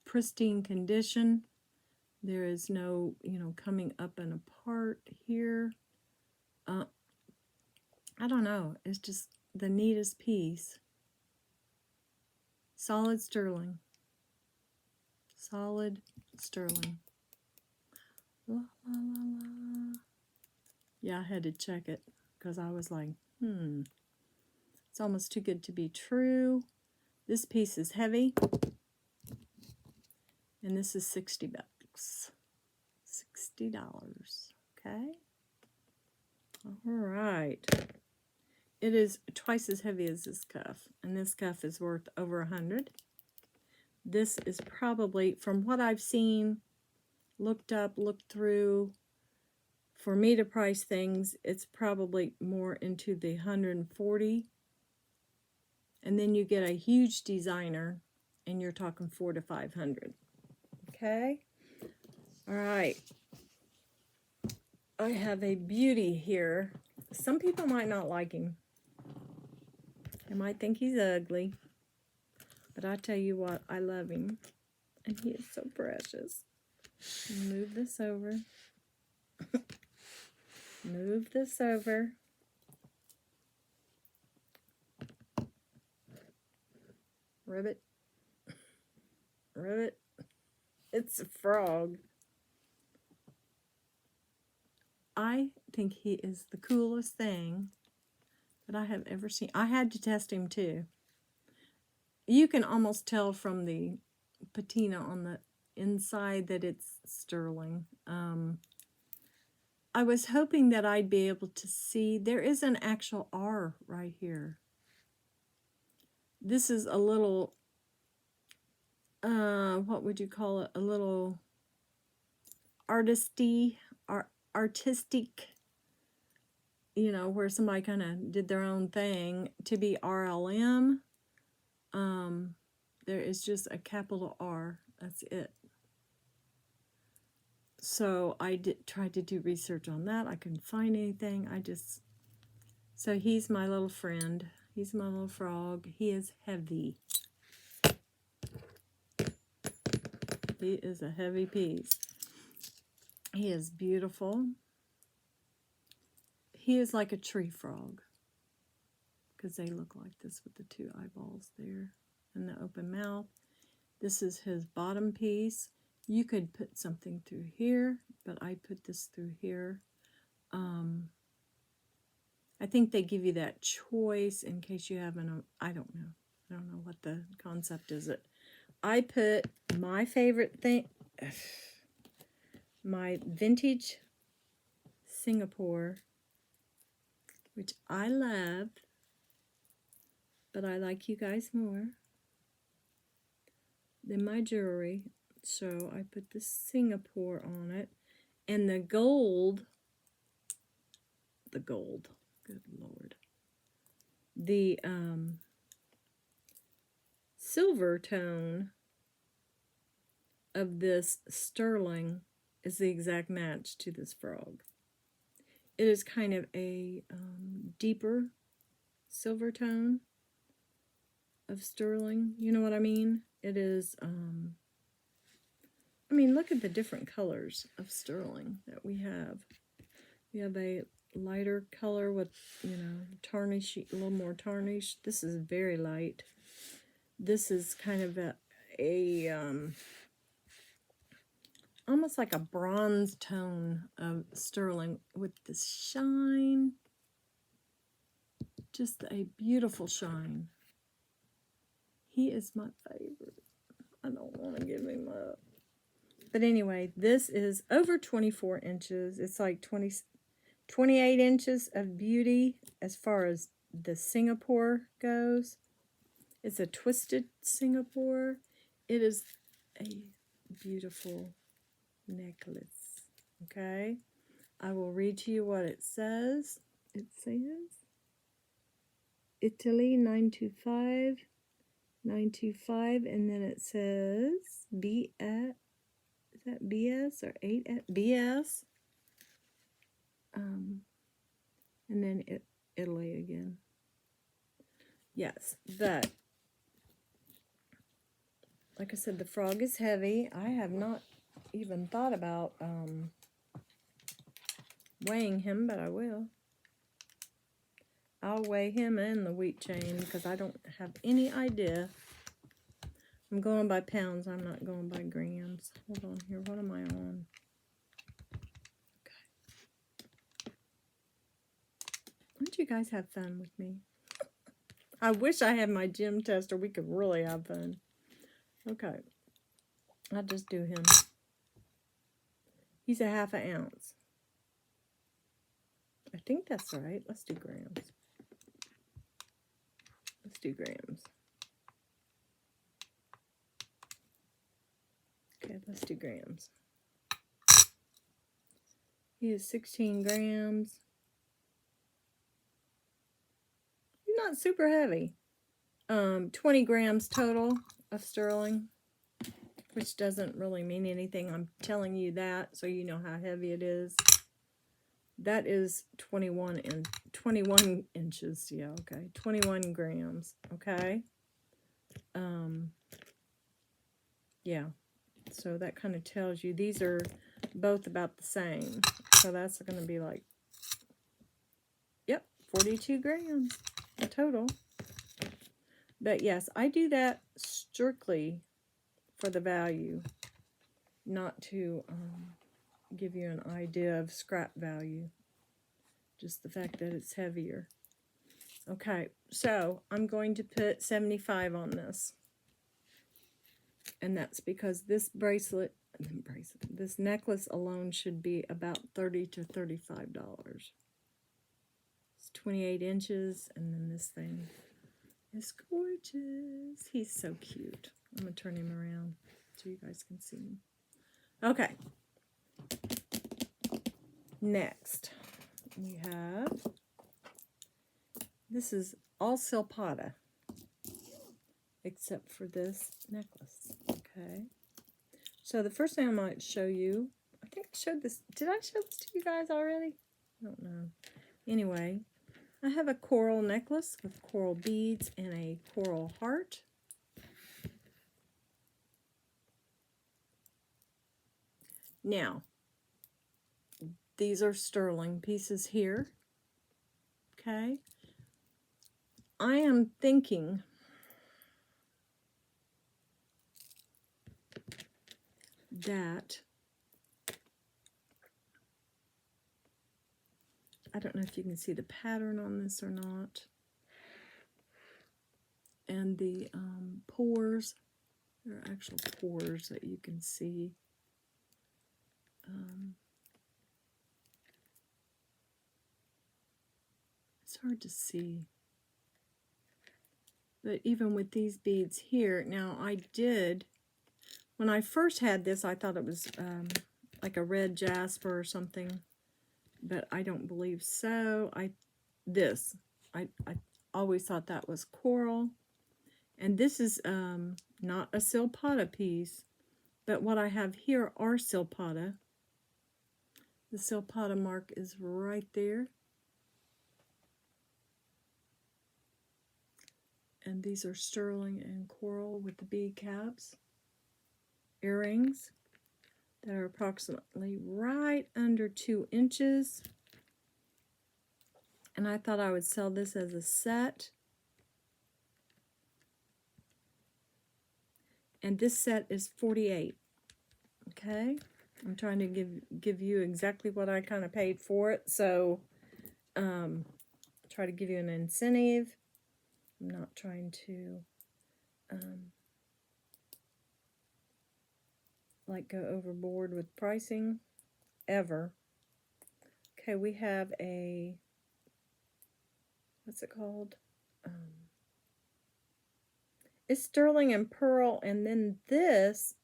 pristine condition. There is no, you know, coming up and apart here. I don't know. It's just the neatest piece. Solid sterling. Solid sterling. La, la, la, la. Yeah, I had to check it because I was like, it's almost too good to be true. This piece is heavy. And this is $60. $60. Okay. All right. It is twice as heavy as this cuff, and this cuff is worth over 100. This is probably, from what I've seen, looked up, looked through, for me to price things, it's probably more into the 140. And then you get a huge designer, and you're talking 400 to 500. Okay? All right. I have a beauty here. Some people might not like him. They might think he's ugly. But I tell you what, I love him. And he is so precious. Move this over. Move this over. Ribbit. Ribbit. It's a frog. I think he is the coolest thing that I have ever seen. I had to test him too. You can almost tell from the patina on the inside that it's sterling. I was hoping that I'd be able to see. There is an actual R right here. This is a little, what would you call it? A little artistic, you know, where somebody kind of did their own thing. To be RLM, there is just a capital R. That's it. So I tried to do research on that. I couldn't find anything. So he's my little friend. He's my little frog. He is heavy. He is a heavy piece. He is beautiful. He is like a tree frog, because they look like this with the two eyeballs there and the open mouth. This is his bottom piece. You could put something through here, but I put this through here. I think they give you that choice in case you haven't, I don't know. I don't know what the concept is. I put my favorite thing, my vintage Singapore, which I love, but I like you guys more than my jewelry. So I put the Singapore on it, and the gold, good Lord, the silver tone of this sterling is the exact match to this frog. It is kind of a deeper silver tone of sterling. You know what I mean? It is, I mean, look at the different colors of sterling that we have. We have a lighter color with, you know, tarnish, a little more tarnish. This is very light. This is kind of a almost like a bronze tone of sterling with this shine. Just a beautiful shine. He is my favorite. I don't want to give him up. But anyway, this is over 24 inches. It's like 28 inches of beauty as far as the Singapore goes. It's a twisted Singapore. It is a beautiful necklace. Okay? I will read to you what it says. It says Italy 925, 925, and then it says BS. Is that BS or 8 BS? And then Italy again. Yes, but like I said, the frog is heavy. I have not even thought about weighing him, but I will. I'll weigh him and the wheat chain because I don't have any idea. I'm going by pounds. I'm not going by grams. Hold on here. What am I on? Okay. Won't you guys have fun with me? I wish I had my gem tester. We could really have fun. Okay. I'll just do him. He's a 1/2 ounce. I think that's right. Let's do grams. Let's do grams. Okay, let's do grams. He is 16 grams. He's not super heavy. 20 grams total of sterling, which doesn't really mean anything. I'm telling you that so you know how heavy it is. That is 21 inches. Yeah, okay. 21 grams, okay? Yeah. So that kind of tells you these are both about the same. So that's going to be like, yep, 42 grams total. But yes, I do that strictly for the value, not to give you an idea of scrap value. Just the fact that it's heavier. Okay, so I'm going to put 75 on this. And that's because this this necklace alone should be about $30 to $35. It's 28 inches, and then this thing is gorgeous. He's so cute. I'm going to turn him around so you guys can see him. Okay. Next, we have, this is all Silpada, except for this necklace. Okay. So the first thing I might show you, I think I showed this. Did I show this to you guys already? I don't know. Anyway, I have a coral necklace with coral beads and a coral heart. Now, these are sterling pieces here. Okay. I am thinking that, I don't know if you can see the pattern on this or not, and the pores, there are actual pores that you can see. It's hard to see, but even with these beads here, now I did, when I first had this, I thought it was like a red jasper or something, but I don't believe so. I always thought that was coral, and this is not a Silpada piece, but what I have here are Silpada. The Silpada mark is right there, and these are sterling and coral with the bead caps. Earrings that are approximately right under 2 inches. And I thought I would sell this as a set. And this set is 48. Okay? I'm trying to give you exactly what I kind of paid for it. So try to give you an incentive. I'm not trying to like go overboard with pricing ever. Okay, we have a, what's it called? It's sterling and pearl, and then this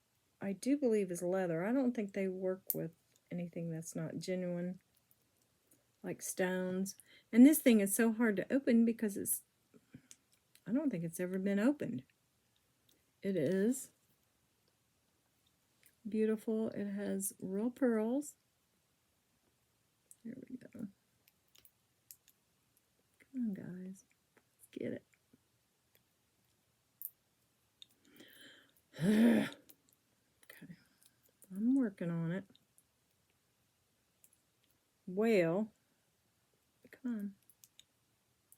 I do believe is leather. I don't think they work with anything that's not genuine, like stones. And this thing is so hard to open because it's, I don't think it's ever been opened. It is beautiful. It has real pearls. There we go. Come on, guys. Let's get it. Okay. I'm working on it. Well, come on.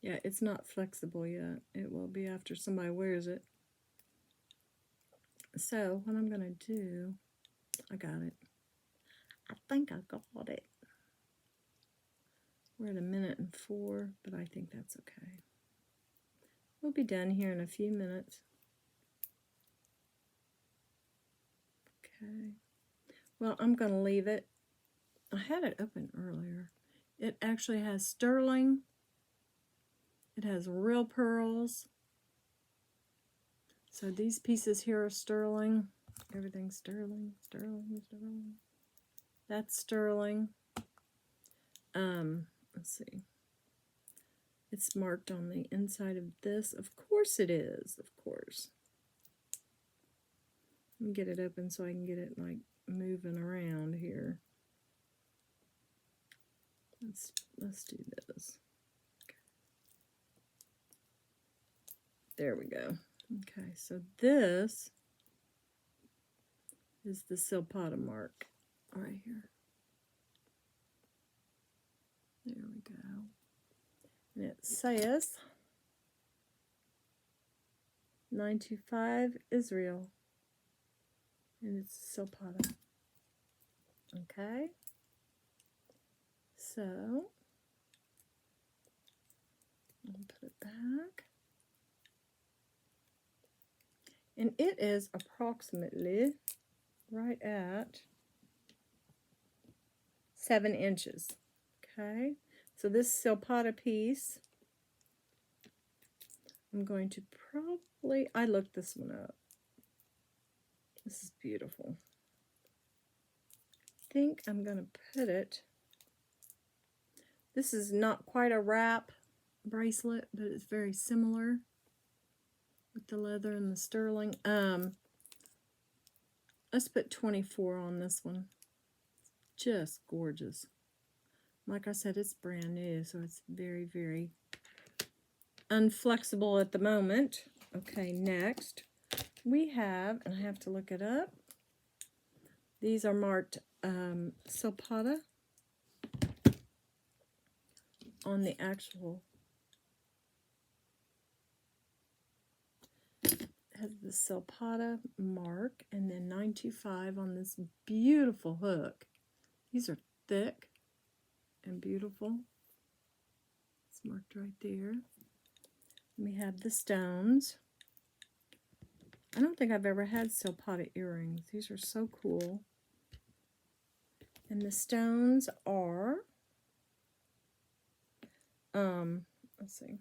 Yeah, it's not flexible yet. It will be after somebody wears it. So, what I'm going to do, I got it. I think I got it. We're at 1:04, but I think that's okay. We'll be done here in a few minutes. Okay. Well, I'm going to leave it I had it open earlier. It actually has sterling. It has real pearls. So these pieces here are sterling. Everything's sterling, sterling, sterling. That's sterling. Let's see. It's marked on the inside of this. Of course it is, of course. Let me get it open so I can get it like moving around here. Let's do this. Okay. There we go. Okay, so this is the Silpada mark right here. There we go. And it says 925 Israel. And it's Silpada. Okay. So, I'll put it back. And it is approximately right at 7 inches. Okay. So this Silpada piece, I'm going to probably, I looked this one up. This is beautiful. I think I'm going to put it, this is not quite a wrap bracelet, but it's very similar with the leather and the sterling. Let's put 24 on this one. Just gorgeous. Like I said, it's brand new, so it's very, very unflexible at the moment. Okay, next we have, and I have to look it up, these are marked Silpada on the actual, has the Silpada mark, and then 925 on this beautiful hook. These are thick and beautiful. It's marked right there. We have the stones. I don't think I've ever had Silpada earrings. These are so cool. And the stones are, let's see.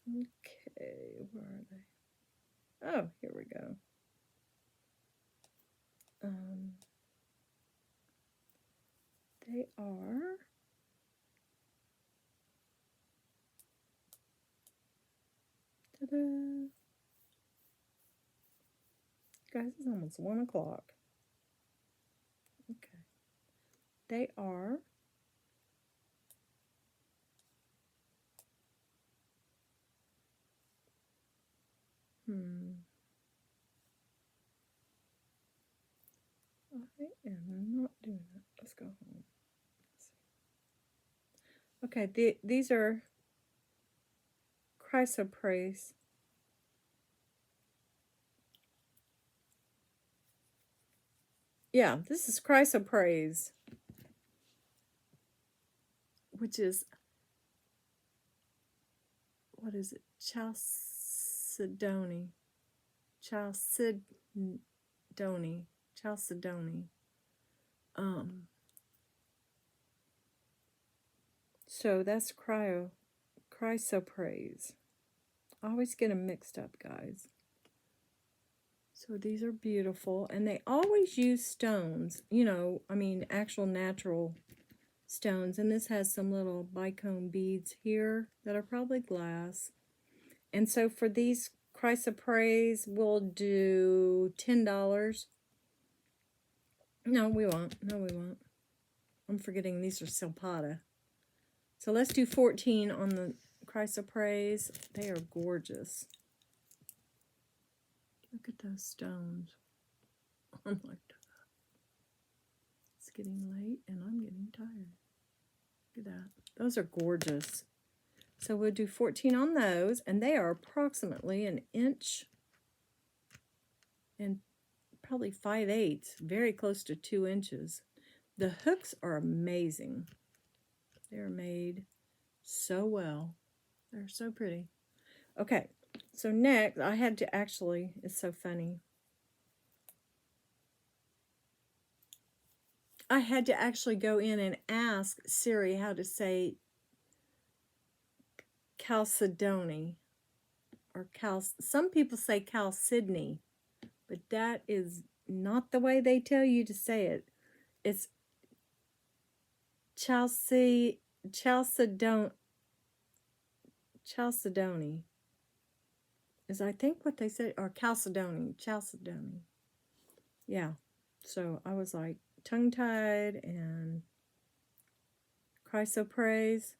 Okay, where are they? Oh, here we go. They are ta-da. Guys, it's almost 1 o'clock. Okay. They are I am not doing it. Let's go home. Okay, these are chrysoprase. Yeah, this is chrysoprase, which is, what is it? Chalcedony. Chalcedony. Chalcedony. So that's chrysoprase. I always get them mixed up, guys. So these are beautiful, and they always use stones, you know, I mean actual natural stones. And this has some little Bicone beads here that are probably glass. And so for these chrysoprase, we'll do $10. No, we won't. No, we won't. I'm forgetting these are Silpada. So let's do 14 on the chrysoprase. They are gorgeous. Look at those stones. Oh my God. It's getting late and I'm getting tired. Look at that. Those are gorgeous. So we'll do 14 on those, and they are approximately 1 inch and probably 5/8, very close to 2 inches. The hooks are amazing. They're made so well. They're so pretty. Okay, so next I had to actually, it's so funny. I had to actually go in and ask Siri how to say Chalcedony, or some people say Chalcedony, but that is not the way they tell you to say it. It's Chalcedony is, I think, what they say, or Chalcedony. Yeah. So I was like tongue-tied and chrysoprase,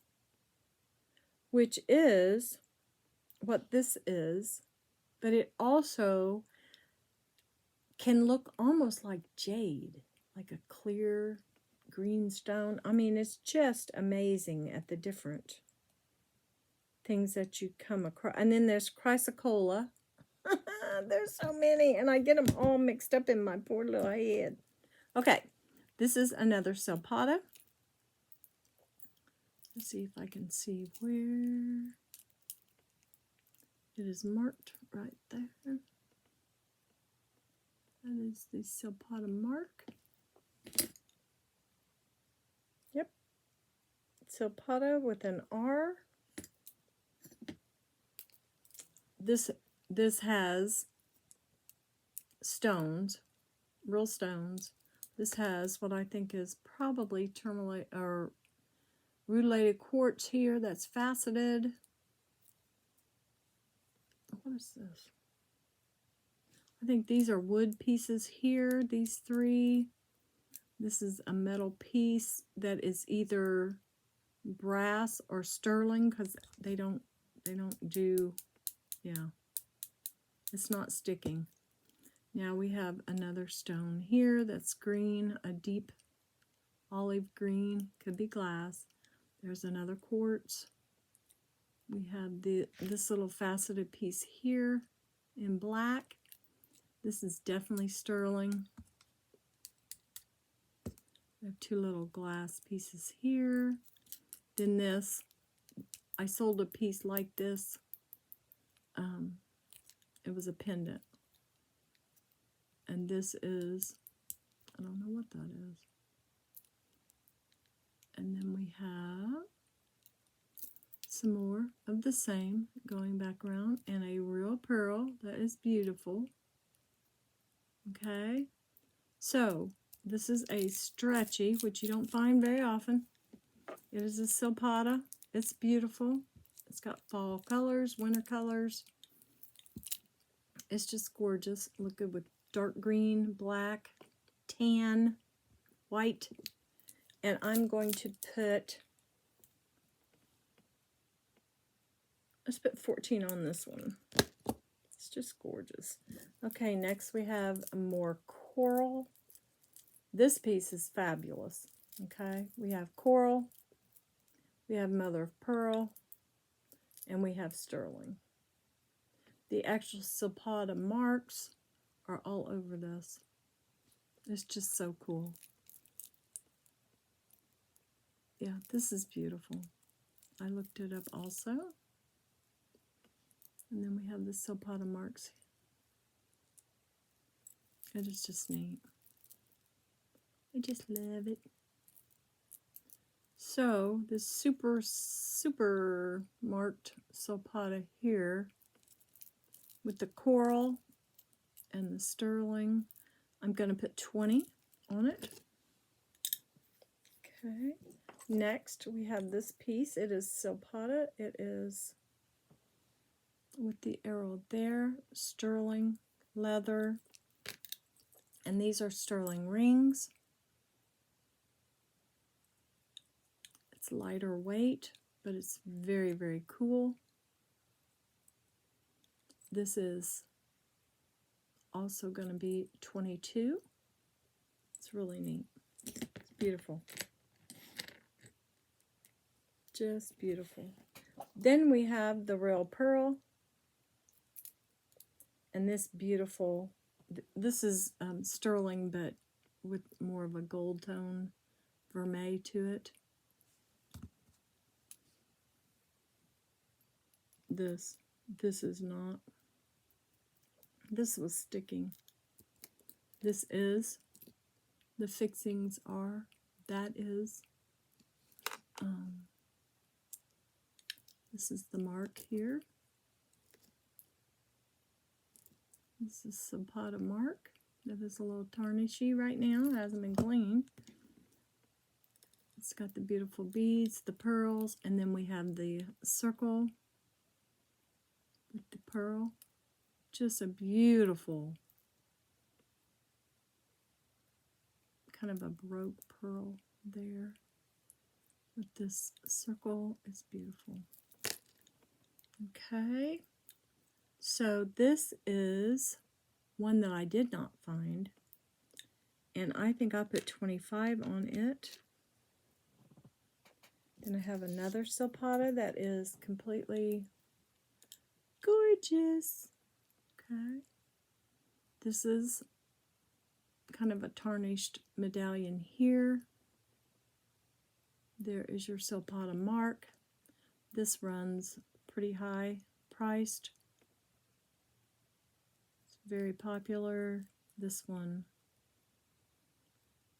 which is what this is, but it also can look almost like jade, like a clear green stone. I mean, it's just amazing at the different things that you come across. And then there's chrysocolla. There's so many, and I get them all mixed up in my poor little head. Okay, this is another Silpada. Let's see if I can see where it is marked right there. That is the Silpada mark. Yep, Silpada with an R. This has stones, real stones. This has what I think is probably tourmaline or rutilated quartz here that's faceted. What is this? I think these are wood pieces here, these three. This is a metal piece that is either brass or sterling, because they don't do, yeah, it's not sticking. Now we have another stone here that's green, a deep olive green, could be glass. There's another quartz. We have this little faceted piece here in black. This is definitely sterling. We have two little glass pieces here. Then this, I sold a piece like this. It was a pendant. And this is, I don't know what that is. And then we have some more of the same going back around, and a real pearl that is beautiful. Okay, so this is a stretchy, which you don't find very often. It is a Silpada. It's beautiful. It's got fall colors, winter colors. It's just gorgeous. Look good with dark green, black, tan, white. And I'm going to put, let's put 14 on this one. It's just gorgeous. Okay, next we have a more coral. This piece is fabulous. Okay, we have coral, we have mother of pearl, and we have sterling. The actual Silpada marks are all over this. It's just so cool. Yeah, this is beautiful. I looked it up also. And then we have the Silpada marks. It is just neat. I just love it. So this super marked Silpada here with the coral and the sterling, I'm going to put 20 on it. Okay. Next we have this piece. It is Silpada. It is with the arrow there, sterling, leather, and these are sterling rings. It's lighter weight, but it's very, very cool. This is also going to be 22. It's really neat. It's beautiful. Just beautiful. Then we have the real pearl. And this beautiful, this is sterling, but with more of a gold tone vermeil to it. This is not. This was sticking. This is the fixings are. That is, this is the mark here. This is Silpada mark. That is a little tarnishy right now. It hasn't been cleaned. It's got the beautiful beads, the pearls, and then we have the circle with the pearl. Just a beautiful kind of a baroque pearl there with this circle. Is beautiful. Okay, so this is one that I did not find, and I think I put 25 on it. Then I have another Silpada that is completely gorgeous. Okay, this is kind of a tarnished medallion here. There is your Silpada mark. This runs pretty high priced. It's very popular. This one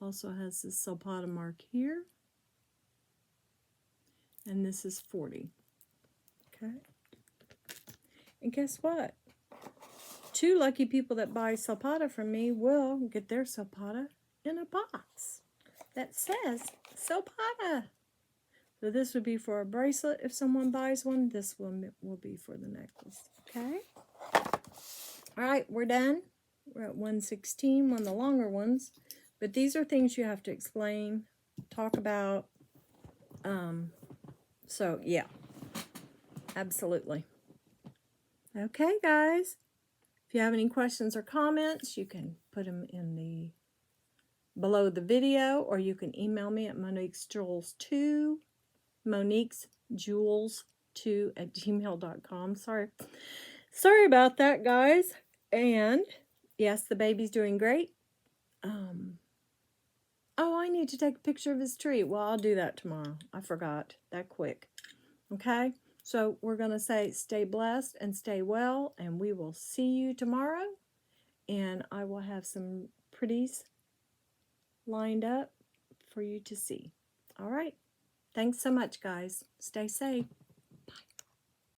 also has this Silpada mark here. And this is 40. Okay. And guess what? 2 lucky people that buy Silpada from me will get their Silpada in a box that says Silpada. So this would be for a bracelet if someone buys one. This one will be for the necklace. Okay? All right, we're done. We're at 116, one of the longer ones. But these are things you have to explain, talk about. So, yeah. Absolutely. Okay, guys. If you have any questions or comments, you can put them in the below the video, or you can email me at moniquesjewels2, moniquesjewels2@gmail.com. Sorry about that, guys. And yes, the baby's doing great. Oh, I need to take a picture of his tree. Well, I'll do that tomorrow. I forgot that quick. Okay, so we're going to say stay blessed and stay well, and we will see you tomorrow. And I will have some pretties lined up for you to see. All right. Thanks so much, guys. Stay safe.